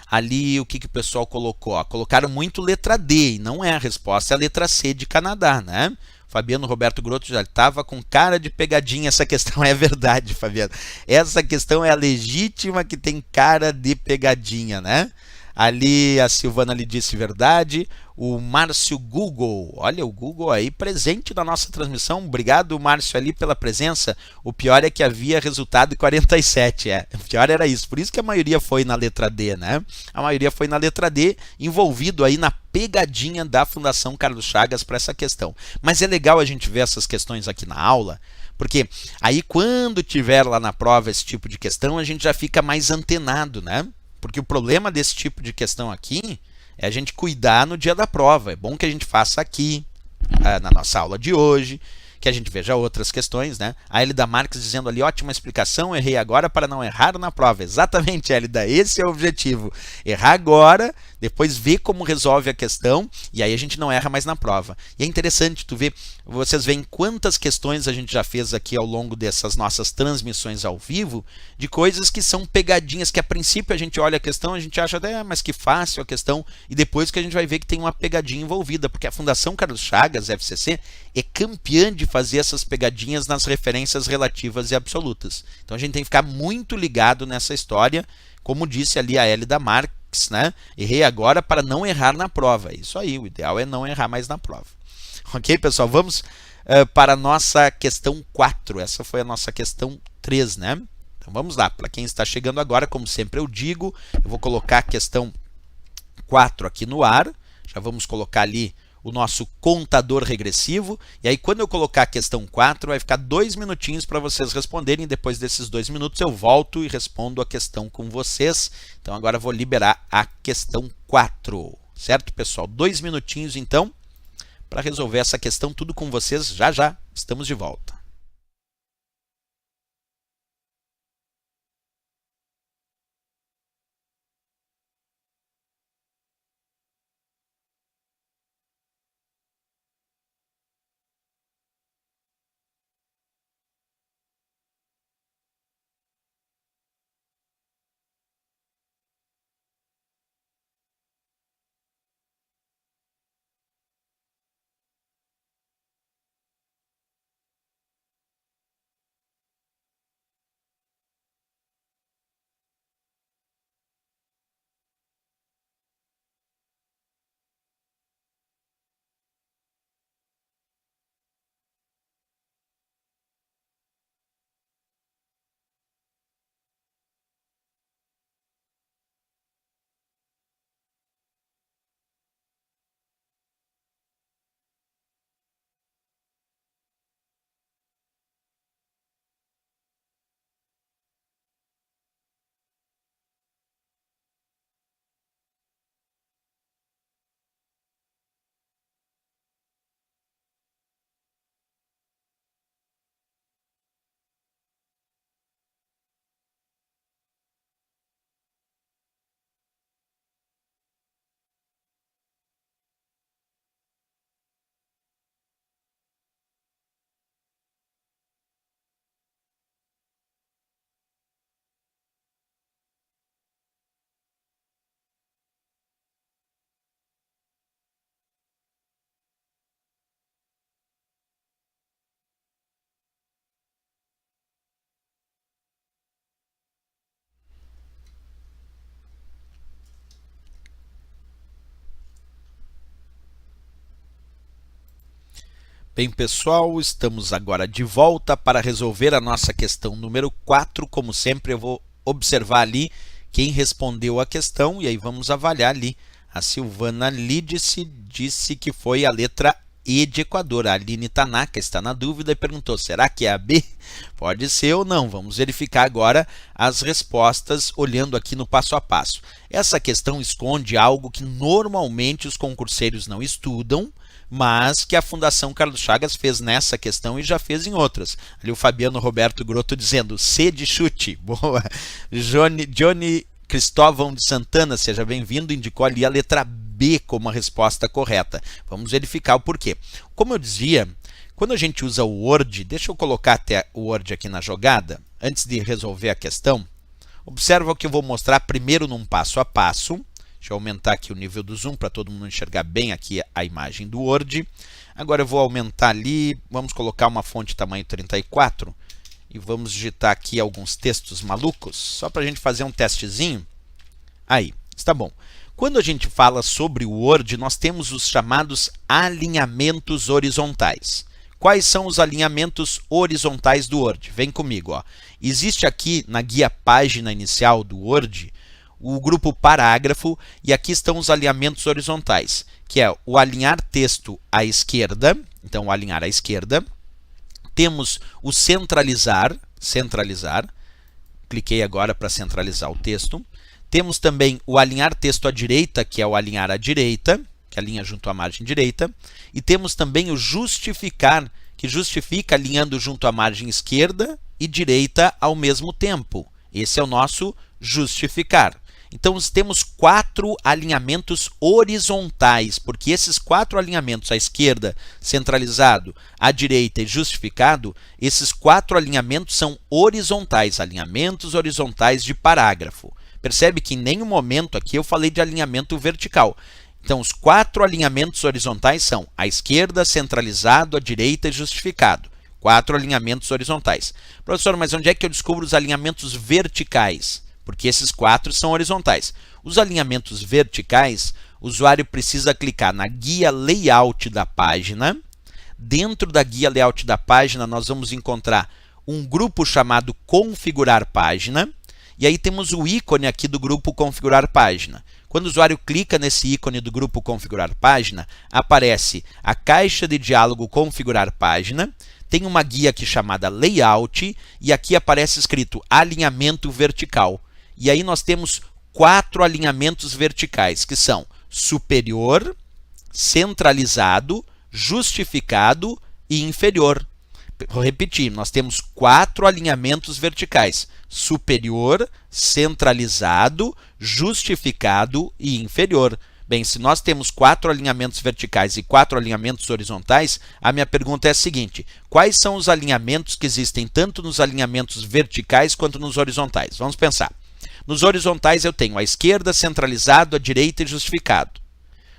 Ali, o que o pessoal colocou? Ó, colocaram muito letra D, e não é a resposta, é a letra C de Canadá, né? Fabiano Roberto Grotto já estava com cara de pegadinha. Essa questão é verdade, Fabiano. Essa questão é a legítima que tem cara de pegadinha, né? Ali a Silvana lhe disse verdade. O Márcio Google, olha o Google aí presente na nossa transmissão. Obrigado, Márcio, ali pela presença. O pior é que havia resultado de 47. O pior era isso. Por isso que a maioria foi na letra D, né? A maioria foi na letra D, envolvido aí na pegadinha da Fundação Carlos Chagas para essa questão. Mas é legal a gente ver essas questões aqui na aula, Porque aí quando tiver lá na prova esse tipo de questão, a gente já fica mais antenado, né? Porque o problema desse tipo de questão aqui é a gente cuidar no dia da prova. É bom que a gente faça aqui, na nossa aula de hoje, que a gente veja outras questões, né? A Elida Marques dizendo ali, ótima explicação, errei agora para não errar na prova. Exatamente, Elida, esse é o objetivo. Errar agora, depois ver como resolve a questão, e aí a gente não erra mais na prova. E é interessante, vocês veem quantas questões a gente já fez aqui ao longo dessas nossas transmissões ao vivo, de coisas que são pegadinhas, que a princípio a gente olha a questão, a gente acha até, mas que fácil a questão, e depois que a gente vai ver que tem uma pegadinha envolvida, porque a Fundação Carlos Chagas, FCC, é campeã de fazer essas pegadinhas nas referências relativas e absolutas. Então a gente tem que ficar muito ligado nessa história, como disse ali a Elida Marques, né? Errei agora para não errar na prova. É isso aí, o ideal é não errar mais na prova. Ok, pessoal? Vamos para a nossa questão 4. Essa foi a nossa questão 3, né? Então vamos lá. Para quem está chegando agora, como sempre eu digo, eu vou colocar a questão 4 aqui no ar. Já vamos colocar ali o nosso contador regressivo, e aí quando eu colocar a questão 4, vai ficar 2 minutinhos para vocês responderem, depois desses 2 minutos eu volto e respondo a questão com vocês. Então agora eu vou liberar a questão 4, certo, pessoal? 2 minutinhos então, para resolver essa questão, tudo com vocês, já já, estamos de volta. Bem, pessoal, estamos agora de volta para resolver a nossa questão número 4. Como sempre, eu vou observar ali quem respondeu a questão e aí vamos avaliar ali. A Silvana Lídice disse que foi a letra E de Equador. A Aline Tanaka está na dúvida e perguntou, será que é a B? Pode ser ou não. Vamos verificar agora as respostas olhando aqui no passo a passo. Essa questão esconde algo que normalmente os concurseiros não estudam, mas que a Fundação Carlos Chagas fez nessa questão e já fez em outras. Ali o Fabiano Roberto Grotto dizendo, C de chute. Boa. Johnny Cristóvão de Santana, seja bem-vindo, indicou ali a letra B como a resposta correta. Vamos verificar o porquê. Como eu dizia, quando a gente usa o Word, deixa eu colocar até o Word aqui na jogada, antes de resolver a questão, observa o que eu vou mostrar primeiro num passo a passo. Deixa eu aumentar aqui o nível do zoom para todo mundo enxergar bem aqui a imagem do Word. Agora eu vou aumentar ali, vamos colocar uma fonte tamanho 34 e vamos digitar aqui alguns textos malucos, só para a gente fazer um testezinho. Aí, está bom. Quando a gente fala sobre o Word, nós temos os chamados alinhamentos horizontais. Quais são os alinhamentos horizontais do Word? Vem comigo, ó. Existe aqui na guia página inicial do Word o grupo parágrafo, e aqui estão os alinhamentos horizontais, que é o alinhar texto à esquerda, então o alinhar à esquerda, temos o centralizar, cliquei agora para centralizar o texto. Temos também o alinhar texto à direita, que é o alinhar à direita, que alinha junto à margem direita. E temos também o justificar, que justifica alinhando junto à margem esquerda e direita ao mesmo tempo. Esse é o nosso justificar. Então, temos 4 alinhamentos horizontais, porque esses 4 alinhamentos à esquerda, centralizado, à direita e justificado, esses 4 alinhamentos são horizontais, alinhamentos horizontais de parágrafo. Percebe que em nenhum momento aqui eu falei de alinhamento vertical. Então, os 4 alinhamentos horizontais são à esquerda, centralizado, à direita e justificado. 4 alinhamentos horizontais. Professor, mas onde é que eu descubro os alinhamentos verticais? Porque esses 4 são horizontais. Os alinhamentos verticais, o usuário precisa clicar na guia layout da página. Dentro da guia layout da página, nós vamos encontrar um grupo chamado configurar página. E aí temos o ícone aqui do grupo configurar página. Quando o usuário clica nesse ícone do grupo configurar página, aparece a caixa de diálogo configurar página. Tem uma guia aqui chamada layout e aqui aparece escrito alinhamento vertical. E aí nós temos 4 alinhamentos verticais, que são superior, centralizado, justificado e inferior. Vou repetir, nós temos 4 alinhamentos verticais, superior, centralizado, justificado e inferior. Bem, se nós temos 4 alinhamentos verticais e 4 alinhamentos horizontais, a minha pergunta é a seguinte: quais são os alinhamentos que existem tanto nos alinhamentos verticais quanto nos horizontais? Vamos pensar. Nos horizontais eu tenho à esquerda, centralizado, à direita e justificado.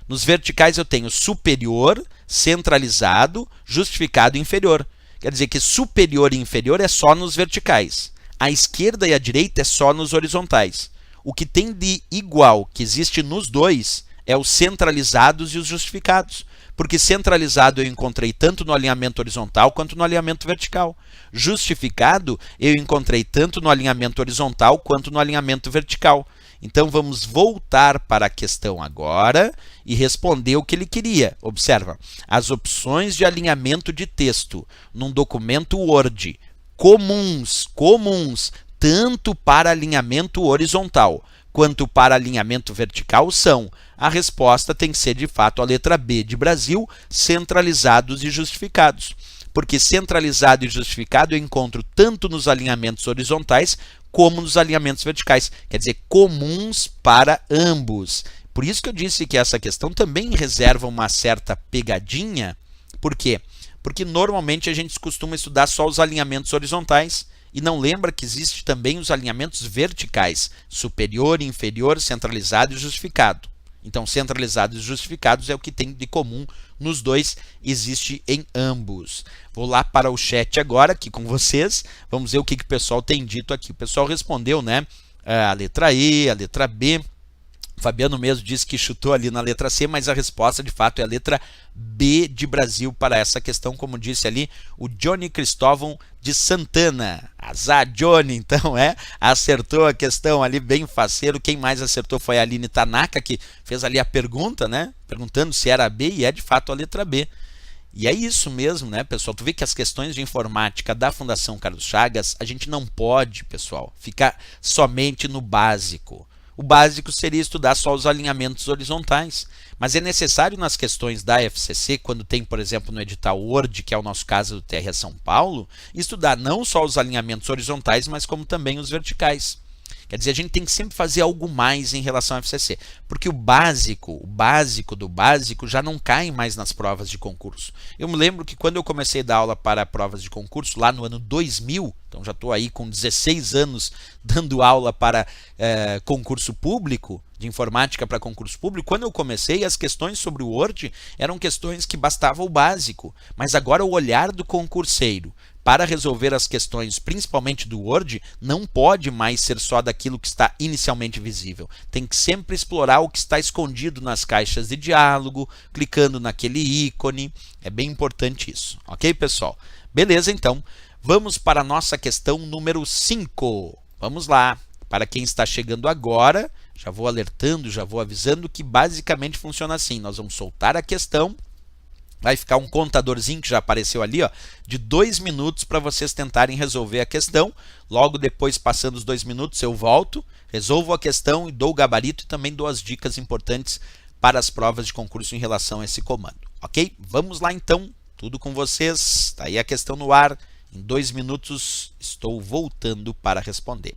Nos verticais eu tenho superior, centralizado, justificado e inferior. Quer dizer que superior e inferior é só nos verticais. A esquerda e a direita é só nos horizontais. O que tem de igual que existe nos dois é os centralizados e os justificados. Porque centralizado eu encontrei tanto no alinhamento horizontal quanto no alinhamento vertical. Justificado eu encontrei tanto no alinhamento horizontal quanto no alinhamento vertical. Então vamos voltar para a questão agora e responder o que ele queria. Observa, as opções de alinhamento de texto num documento Word comuns, tanto para alinhamento horizontal quanto para alinhamento vertical são: a resposta tem que ser de fato a letra B de Brasil, centralizados e justificados. Porque centralizado e justificado eu encontro tanto nos alinhamentos horizontais como nos alinhamentos verticais. Quer dizer, comuns para ambos. Por isso que eu disse que essa questão também reserva uma certa pegadinha. Por quê? Porque normalmente a gente costuma estudar só os alinhamentos horizontais e não lembra que existe também os alinhamentos verticais, superior, inferior, centralizado e justificado. Então, centralizados e justificados é o que tem de comum nos dois, existe em ambos. Vou lá para o chat agora, aqui com vocês, vamos ver o que o pessoal tem dito aqui. O pessoal respondeu, né? A letra E, a letra B. O Fabiano mesmo disse que chutou ali na letra C, mas a resposta de fato é a letra B de Brasil para essa questão, como disse ali o Johnny Cristóvão de Santana. Azar, Johnny, então acertou a questão ali, bem faceiro. Quem mais acertou foi a Aline Tanaka, que fez ali a pergunta, né? Perguntando se era a B, e é de fato a letra B. E é isso mesmo, né, pessoal? Tu vê que as questões de informática da Fundação Carlos Chagas, a gente não pode, pessoal, ficar somente no básico. O básico seria estudar só os alinhamentos horizontais, mas é necessário nas questões da FCC, quando tem, por exemplo, no edital Word, que é o nosso caso do TRE São Paulo, estudar não só os alinhamentos horizontais, mas como também os verticais. Quer dizer, a gente tem que sempre fazer algo mais em relação à FCC, porque o básico do básico já não cai mais nas provas de concurso. Eu me lembro que quando eu comecei a dar aula para provas de concurso, lá no ano 2000, então já estou aí com 16 anos dando aula para concurso público, de informática para concurso público, quando eu comecei, as questões sobre o Word eram questões que bastava o básico, mas agora o olhar do concurseiro para resolver as questões, principalmente do Word, não pode mais ser só daquilo que está inicialmente visível. Tem que sempre explorar o que está escondido nas caixas de diálogo, clicando naquele ícone. É bem importante isso. Ok, pessoal? Beleza, então. Vamos para a nossa questão número 5. Vamos lá. Para quem está chegando agora, já vou alertando, já vou avisando que basicamente funciona assim. Nós vamos soltar a questão vai ficar um contadorzinho que já apareceu ali, ó, de 2 minutos para vocês tentarem resolver a questão. Logo depois, passando os 2 minutos, eu volto, resolvo a questão e dou o gabarito e também dou as dicas importantes para as provas de concurso em relação a esse comando. Ok? Vamos lá então, tudo com vocês. Está aí a questão no ar. Em 2 minutos estou voltando para responder.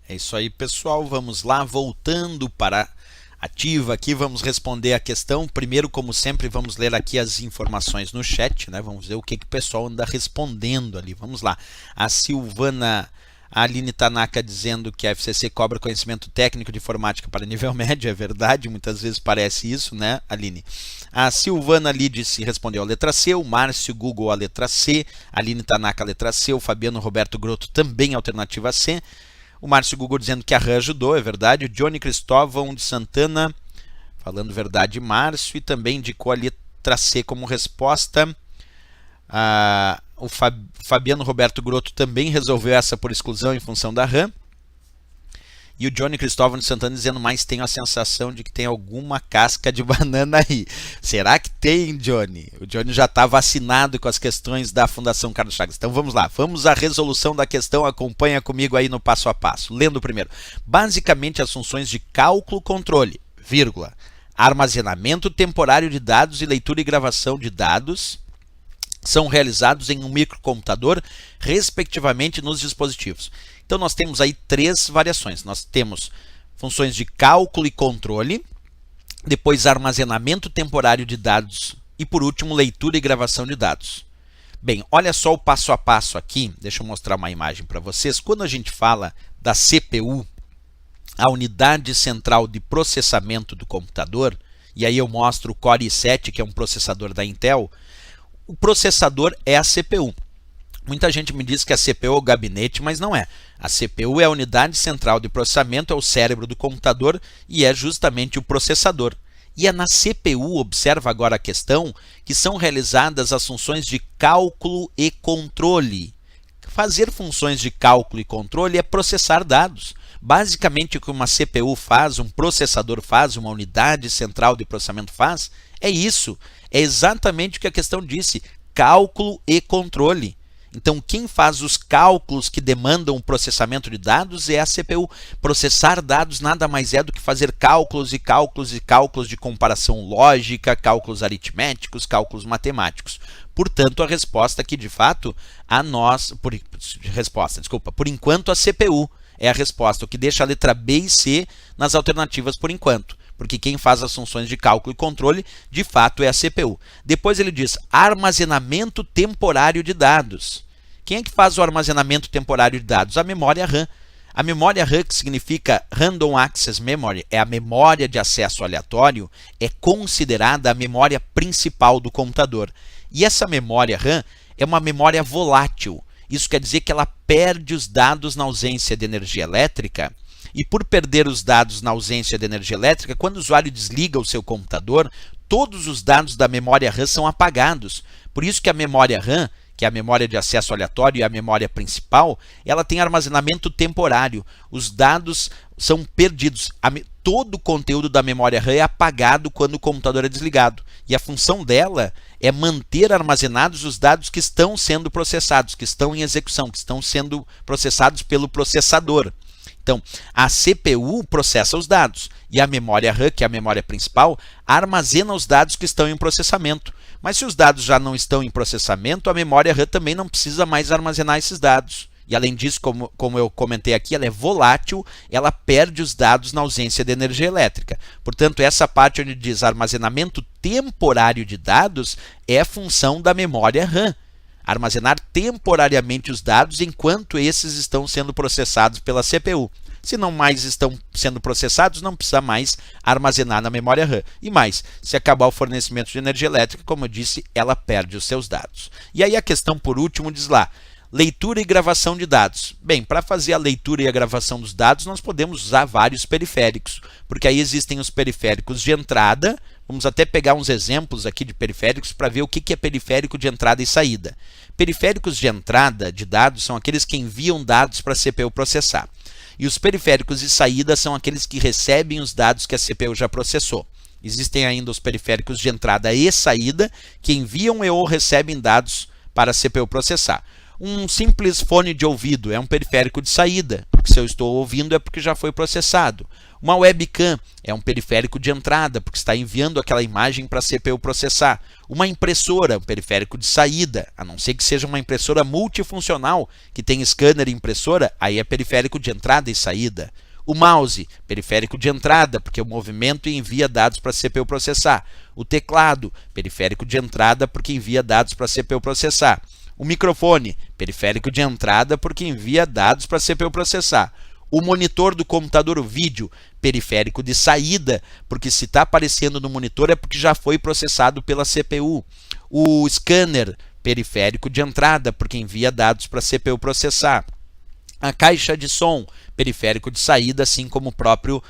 É isso aí, pessoal. Vamos lá, voltando para ativa aqui, vamos responder a questão. Primeiro, como sempre, vamos ler aqui as informações no chat, né? Vamos ver o que o pessoal anda respondendo ali. Vamos lá. A Silvana, a Aline Tanaka dizendo que a FCC cobra conhecimento técnico de informática para nível médio. É verdade, muitas vezes parece isso, né, Aline? A Silvana ali respondeu a letra C, o Márcio Google a letra C, a Aline Tanaka a letra C, o Fabiano Roberto Grotto também a alternativa C. O Márcio Google dizendo que a RAM ajudou, é verdade. O Johnny Cristóvão de Santana, falando verdade, Márcio, e também indicou a letra C como resposta. O Fabiano Roberto Grotto também resolveu essa por exclusão em função da RAM. E o Johnny Cristóvão de Santana dizendo, mas tenho a sensação de que tem alguma casca de banana aí. Será que tem, Johnny? O Johnny já está vacinado com as questões da Fundação Carlos Chagas. Então vamos lá, vamos à resolução da questão, acompanha comigo aí no passo a passo. Lendo primeiro. Basicamente as funções de cálculo, controle, vírgula, armazenamento temporário de dados e leitura e gravação de dados são realizados em um microcomputador, respectivamente nos dispositivos. Então nós temos aí 3 variações. Nós temos funções de cálculo e controle, depois armazenamento temporário de dados e por último leitura e gravação de dados. Bem, olha só o passo a passo aqui, deixa eu mostrar uma imagem para vocês. Quando a gente fala da CPU, a unidade central de processamento do computador, e aí eu mostro o Core i7, que é um processador da Intel, o processador é a CPU. Muita gente me diz que a CPU é o gabinete, mas não é. A CPU é a unidade central de processamento, é o cérebro do computador e é justamente o processador. E é na CPU, observa agora a questão, que são realizadas as funções de cálculo e controle. Fazer funções de cálculo e controle é processar dados. Basicamente o que uma CPU faz, um processador faz, uma unidade central de processamento faz, é isso. É exatamente o que a questão disse, cálculo e controle. Então, quem faz os cálculos que demandam o processamento de dados é a CPU. Processar dados nada mais é do que fazer cálculos e cálculos e cálculos de comparação lógica, cálculos aritméticos, cálculos matemáticos. Portanto, a resposta aqui, de fato, por enquanto a CPU é a resposta, o que deixa a letra B e C nas alternativas por enquanto. porque quem faz as funções de cálculo e controle, de fato, é a CPU. Depois ele diz armazenamento temporário de dados. Quem é que faz o armazenamento temporário de dados? A memória RAM. A memória RAM, que significa Random Access Memory, é a memória de acesso aleatório, é considerada a memória principal do computador. E essa memória RAM é uma memória volátil. Isso quer dizer que ela perde os dados na ausência de energia elétrica. E por perder os dados na ausência de energia elétrica, quando o usuário desliga o seu computador, todos os dados da memória RAM são apagados. Por isso que a memória RAM, que é a memória de acesso aleatório e a memória principal, ela tem armazenamento temporário. Os dados são perdidos. Todo o conteúdo da memória RAM é apagado quando o computador é desligado. E a função dela é manter armazenados os dados que estão sendo processados, que estão em execução, que estão sendo processados pelo processador. Então, a CPU processa os dados e a memória RAM, que é a memória principal, armazena os dados que estão em processamento. Mas se os dados já não estão em processamento, a memória RAM também não precisa mais armazenar esses dados. E além disso, como eu comentei aqui, ela é volátil, ela perde os dados na ausência de energia elétrica. Portanto, essa parte onde diz armazenamento temporário de dados é função da memória RAM. Armazenar temporariamente os dados enquanto esses estão sendo processados pela CPU. Se não mais estão sendo processados, não precisa mais armazenar na memória RAM. E mais, se acabar o fornecimento de energia elétrica, como eu disse, ela perde os seus dados. E aí a questão, por último, diz lá, leitura e gravação de dados. Bem, para fazer a leitura e a gravação dos dados, nós podemos usar vários periféricos, porque aí existem os periféricos de entrada. Vamos até pegar uns exemplos aqui de periféricos para ver o que é periférico de entrada e saída. Periféricos de entrada de dados são aqueles que enviam dados para a CPU processar. E os periféricos de saída são aqueles que recebem os dados que a CPU já processou. Existem ainda os periféricos de entrada e saída, que enviam e ou recebem dados para a CPU processar. Um simples fone de ouvido é um periférico de saída, porque se eu estou ouvindo é porque já foi processado. Uma webcam é um periférico de entrada, porque está enviando aquela imagem para a CPU processar. Uma impressora é um periférico de saída, a não ser que seja uma impressora multifuncional, que tem scanner e impressora, aí é periférico de entrada e saída. O mouse, periférico de entrada, porque o movimento envia dados para a CPU processar. O teclado, periférico de entrada, porque envia dados para a CPU processar. O microfone, periférico de entrada, porque envia dados para a CPU processar. O monitor do computador, o vídeo, periférico de saída, porque se está aparecendo no monitor é porque já foi processado pela CPU. O scanner, periférico de entrada, porque envia dados para a CPU processar. A caixa de som, periférico de saída, assim como o próprio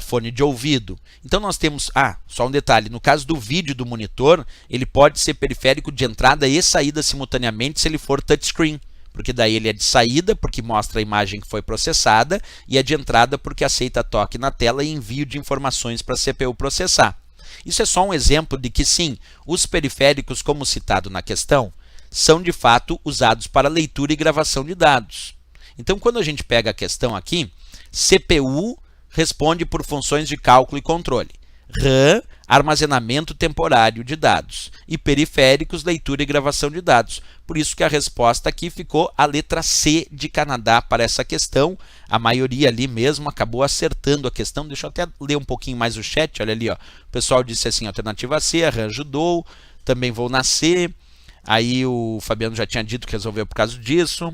fone de ouvido. Então nós temos, só um detalhe, no caso do vídeo do monitor, ele pode ser periférico de entrada e saída simultaneamente se ele for touchscreen, porque daí ele é de saída, porque mostra a imagem que foi processada, e é de entrada porque aceita toque na tela e envio de informações para a CPU processar. Isso é só um exemplo de que sim, os periféricos, como citado na questão, são de fato usados para leitura e gravação de dados. Então, quando a gente pega a questão aqui, CPU responde por funções de cálculo e controle. RAM, armazenamento temporário de dados. E periféricos, leitura e gravação de dados. Por isso que a resposta aqui ficou a letra C de Canadá para essa questão. A maioria ali mesmo acabou acertando a questão. Deixa eu até ler um pouquinho mais o chat. Olha ali, ó. O pessoal disse assim, alternativa C, a RAM ajudou. Também vou na C. Aí o Fabiano já tinha dito que resolveu por causa disso.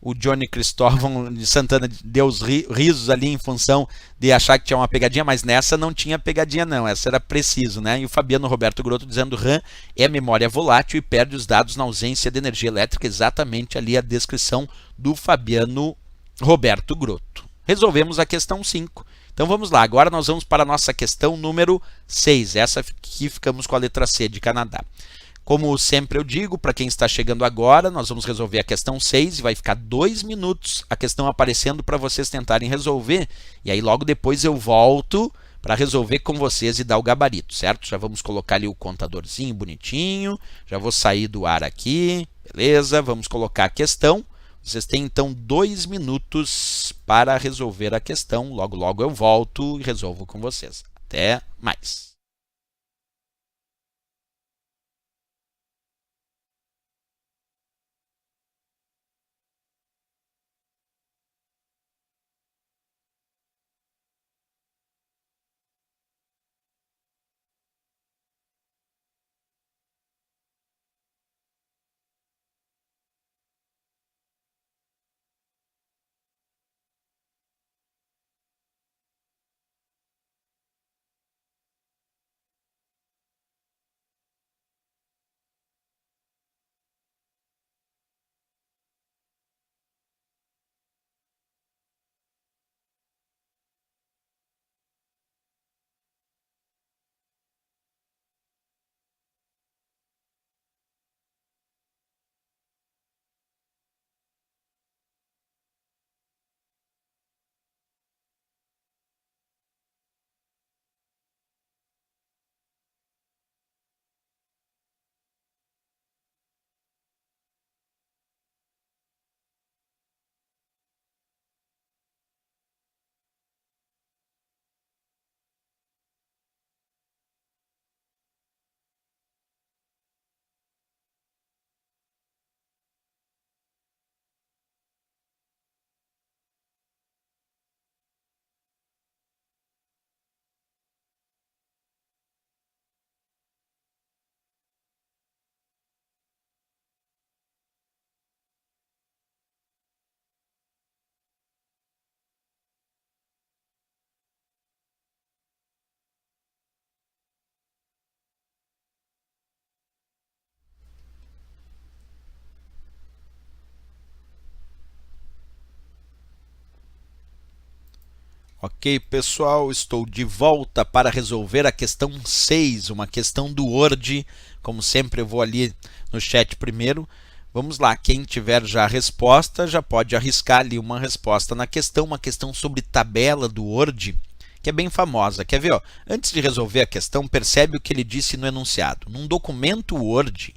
O Johnny Cristóvão de Santana deu os risos ali em função de achar que tinha uma pegadinha, mas nessa não tinha pegadinha não, essa era preciso, né? E o Fabiano Roberto Grotto dizendo RAM é memória volátil e perde os dados na ausência de energia elétrica, exatamente ali a descrição do Fabiano Roberto Grotto. Resolvemos a questão 5. Então vamos lá, agora nós vamos para a nossa questão número 6, essa aqui ficamos com a letra C de Canadá. Como sempre eu digo, para quem está chegando agora, nós vamos resolver a questão 6 e vai ficar 2 minutos a questão aparecendo para vocês tentarem resolver. E aí logo depois eu volto para resolver com vocês e dar o gabarito, certo? Já vamos colocar ali o contadorzinho bonitinho, já vou sair do ar aqui, beleza? Vamos colocar a questão. Vocês têm então 2 minutos para resolver a questão. Logo, logo eu volto e resolvo com vocês. Até mais. Ok, pessoal, estou de volta para resolver a questão 6, uma questão do Word. Como sempre, eu vou ali no chat primeiro. Vamos lá, quem tiver já a resposta, já pode arriscar ali uma resposta na questão, uma questão sobre tabela do Word, que é bem famosa. Quer ver? Ó? Antes de resolver a questão, percebe o que ele disse no enunciado. Num documento Word,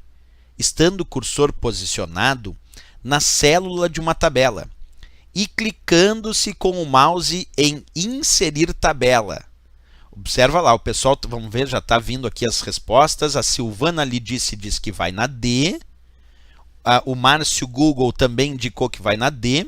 estando o cursor posicionado na célula de uma tabela, e clicando-se com o mouse em inserir tabela. Observa lá, o pessoal, vamos ver, já está vindo aqui as respostas. A Silvana ali diz que vai na D. O Márcio Google também indicou que vai na D.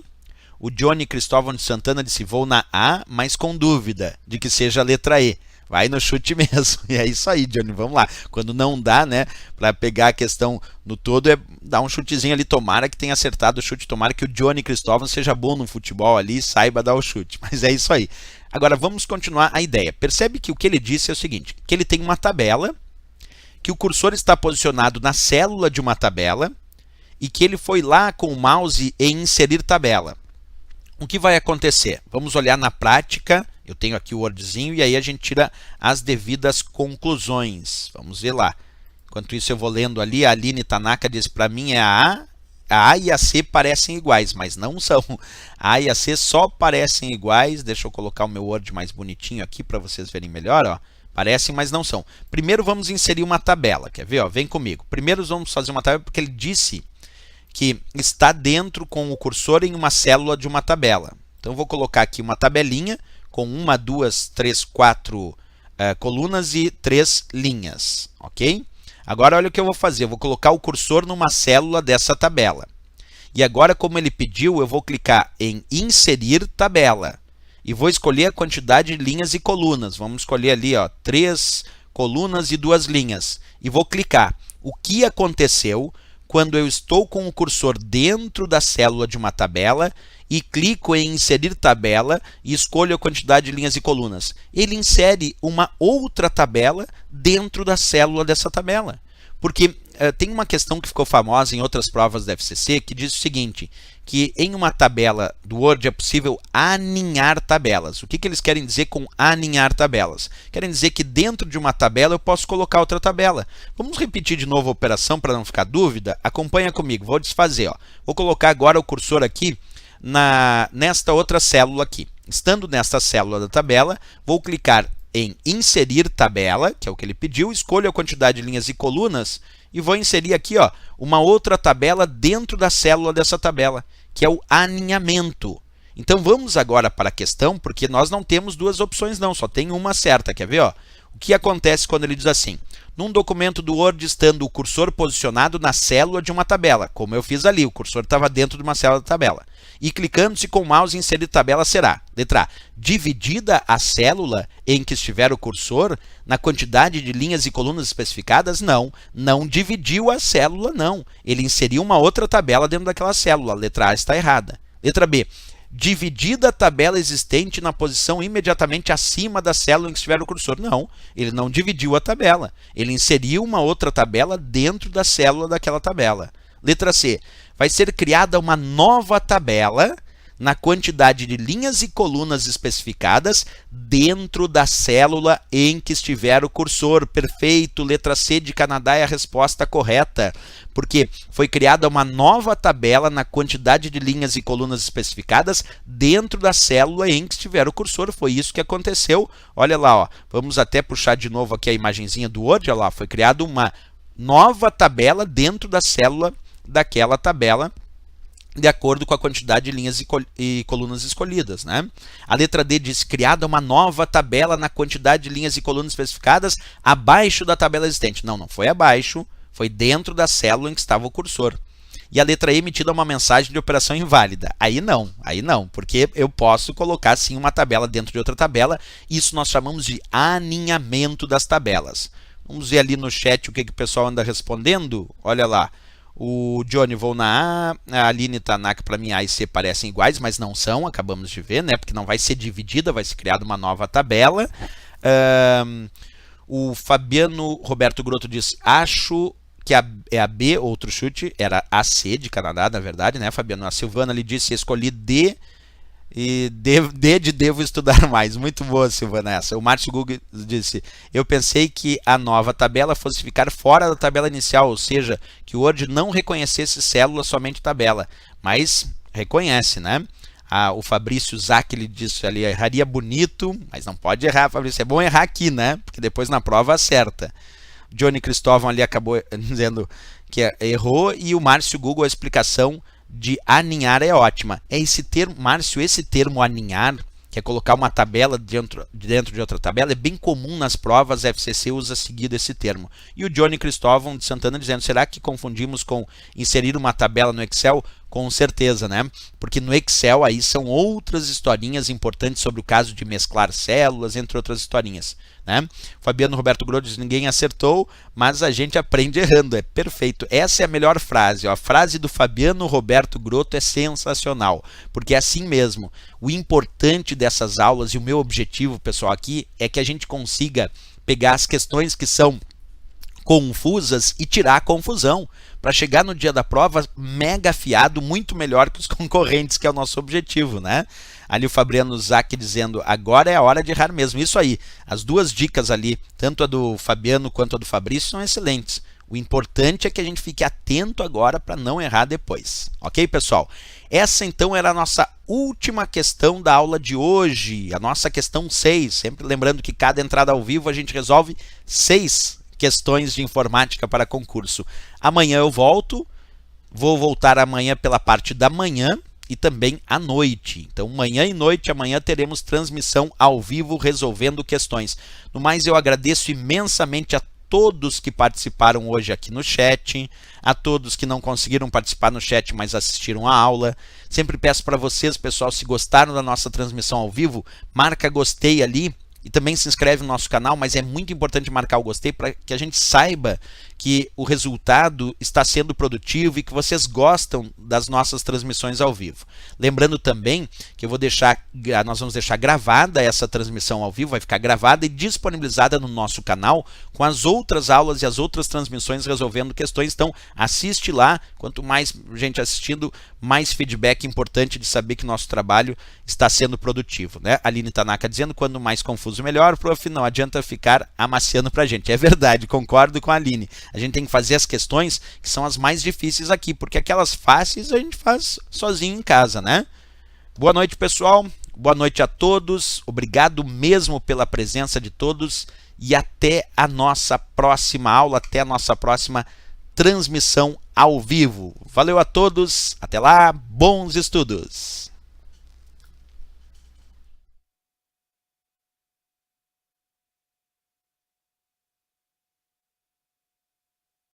O Johnny Cristóvão de Santana disse vou na A, mas com dúvida de que seja a letra E. Vai no chute mesmo. E é isso aí, Johnny. Vamos lá. Quando não dá, né, para pegar a questão no todo, é dar um chutezinho ali. Tomara que tenha acertado o chute. Tomara que o Johnny Cristóvão seja bom no futebol ali e saiba dar o chute. Mas é isso aí. Agora vamos continuar a ideia. Percebe que o que ele disse é o seguinte, que ele tem uma tabela, que o cursor está posicionado na célula de uma tabela e que ele foi lá com o mouse em inserir tabela. O que vai acontecer? Vamos olhar na prática. Eu tenho aqui o Wordzinho e aí a gente tira as devidas conclusões. Vamos ver lá. Enquanto isso eu vou lendo ali. A Aline Tanaka diz para mim é a A e a C parecem iguais, mas não são. A e a C só parecem iguais. Deixa eu colocar o meu Word mais bonitinho aqui para vocês verem melhor. Ó. Parecem, mas não são. Primeiro vamos inserir uma tabela. Quer ver? Ó? Vem comigo. Primeiro vamos fazer uma tabela porque ele disse que está dentro com o cursor em uma célula de uma tabela. Então eu vou colocar aqui uma tabelinha com 1, 2, 3, 4 colunas e 3 linhas, ok? Agora olha o que eu vou fazer, eu vou colocar o cursor numa célula dessa tabela. E agora, como ele pediu, eu vou clicar em inserir tabela. E vou escolher a quantidade de linhas e colunas. Vamos escolher ali, ó, 3 colunas e 2 linhas. E vou clicar. O que aconteceu quando eu estou com o cursor dentro da célula de uma tabela e clico em inserir tabela e escolho a quantidade de linhas e colunas? Ele insere uma outra tabela dentro da célula dessa tabela. Porque tem uma questão que ficou famosa em outras provas da FCC que diz o seguinte, que em uma tabela do Word é possível aninhar tabelas. O que eles querem dizer com aninhar tabelas? Querem dizer que dentro de uma tabela eu posso colocar outra tabela. Vamos repetir de novo a operação para não ficar dúvida? Acompanha comigo, vou desfazer. Ó. Vou colocar agora o cursor aqui nesta outra célula aqui. Estando nesta célula da tabela, vou clicar em inserir tabela, que é o que ele pediu, escolho a quantidade de linhas e colunas e vou inserir aqui, ó, uma outra tabela dentro da célula dessa tabela, que é o aninhamento. Então vamos agora para a questão, porque nós não temos duas opções não, só tem uma certa, quer ver? Ó? O que acontece quando ele diz assim, num documento do Word estando o cursor posicionado na célula de uma tabela, como eu fiz ali, o cursor estava dentro de uma célula da tabela, e clicando-se com o mouse em inserir tabela será, letra A, dividida a célula em que estiver o cursor na quantidade de linhas e colunas especificadas? Não, não dividiu a célula, não. Ele inseriu uma outra tabela dentro daquela célula, a letra A está errada. Letra B, dividida a tabela existente na posição imediatamente acima da célula em que estiver o cursor. Não, ele não dividiu a tabela. Ele inseriu uma outra tabela dentro da célula daquela tabela. Letra C, vai ser criada uma nova tabela na quantidade de linhas e colunas especificadas dentro da célula em que estiver o cursor. Perfeito, letra C de Canadá é a resposta correta, porque foi criada uma nova tabela na quantidade de linhas e colunas especificadas dentro da célula em que estiver o cursor. Foi isso que aconteceu. Olha lá, ó. Vamos até puxar de novo aqui a imagenzinha do Word. Olha lá, foi criada uma nova tabela dentro da célula daquela tabela, de acordo com a quantidade de linhas e colunas escolhidas, né? A letra D diz, criada uma nova tabela na quantidade de linhas e colunas especificadas abaixo da tabela existente. Não, não foi abaixo, foi dentro da célula em que estava o cursor. E a letra E emitida uma mensagem de operação inválida. Aí não, porque eu posso colocar sim uma tabela dentro de outra tabela. Isso nós chamamos de aninhamento das tabelas. Vamos ver ali no chat o que o pessoal anda respondendo. Olha lá. O Johnny vou na A, a Aline Tanaka, para mim A e C parecem iguais, mas não são, acabamos de ver, né? Porque não vai ser dividida, vai ser criada uma nova tabela. O Fabiano Roberto Grotto diz, acho que é a B, outro chute, era a C de Canadá, na verdade, né, Fabiano? A Silvana lhe disse, escolhi D, E devo estudar mais. Muito boa, Silvana, essa. O Márcio Google disse: eu pensei que a nova tabela fosse ficar fora da tabela inicial, ou seja, que o Word não reconhecesse célula, somente tabela. Mas reconhece, né? O Fabrício Zac, ele disse ali: erraria bonito, mas não pode errar, Fabrício. É bom errar aqui, né? Porque depois na prova acerta. Johnny Cristóvão ali acabou dizendo que errou, e o Márcio Google, a explicação de aninhar é ótima. É esse termo, Márcio, esse termo aninhar, que é colocar uma tabela dentro de outra tabela, é bem comum nas provas, a FCC usa seguido esse termo. E o Johnny Cristóvão de Santana dizendo: será que confundimos com inserir uma tabela no Excel? Com certeza, né? Porque no Excel aí são outras historinhas importantes sobre o caso de mesclar células, entre outras historinhas, né? Fabiano Roberto Grosso diz: ninguém acertou, mas a gente aprende errando. É perfeito. Essa é a melhor frase. Ó. A frase do Fabiano Roberto Grotto é sensacional, porque é assim mesmo. O importante dessas aulas, e o meu objetivo, pessoal, aqui, é que a gente consiga pegar as questões que são confusas e tirar a confusão, para chegar no dia da prova mega afiado, muito melhor que os concorrentes, que é o nosso objetivo, né? Ali o Fabiano Zac dizendo: agora é a hora de errar mesmo. Isso aí, as duas dicas ali, tanto a do Fabiano quanto a do Fabrício, são excelentes. O importante é que a gente fique atento agora para não errar depois. Ok, pessoal? Essa então era a nossa última questão da aula de hoje, a nossa questão 6. Sempre lembrando que cada entrada ao vivo a gente resolve 6 questões de informática para concurso. Amanhã eu volto, vou voltar amanhã pela parte da manhã e também à noite. Então, manhã e noite, amanhã teremos transmissão ao vivo resolvendo questões. No mais, eu agradeço imensamente a todos que participaram hoje aqui no chat, a todos que não conseguiram participar no chat, mas assistiram a aula. Sempre peço para vocês, pessoal, se gostaram da nossa transmissão ao vivo, marca gostei ali. E também se inscreve no nosso canal, mas é muito importante marcar o gostei para que a gente saiba que o resultado está sendo produtivo e que vocês gostam das nossas transmissões ao vivo. Lembrando também que nós vamos deixar gravada essa transmissão ao vivo, vai ficar gravada e disponibilizada no nosso canal com as outras aulas e as outras transmissões resolvendo questões. Então assiste lá, quanto mais gente assistindo, mais feedback importante de saber que nosso trabalho está sendo produtivo, né? Aline Tanaka dizendo: quando mais confuso melhor, prof, não adianta ficar amaciando pra gente. É verdade, concordo com a Aline. A gente tem que fazer as questões que são as mais difíceis aqui, porque aquelas fáceis a gente faz sozinho em casa, né? Boa noite, pessoal. Boa noite a todos. Obrigado mesmo pela presença de todos e até a nossa próxima aula, até a nossa próxima transmissão ao vivo. Valeu a todos. Até lá. Bons estudos.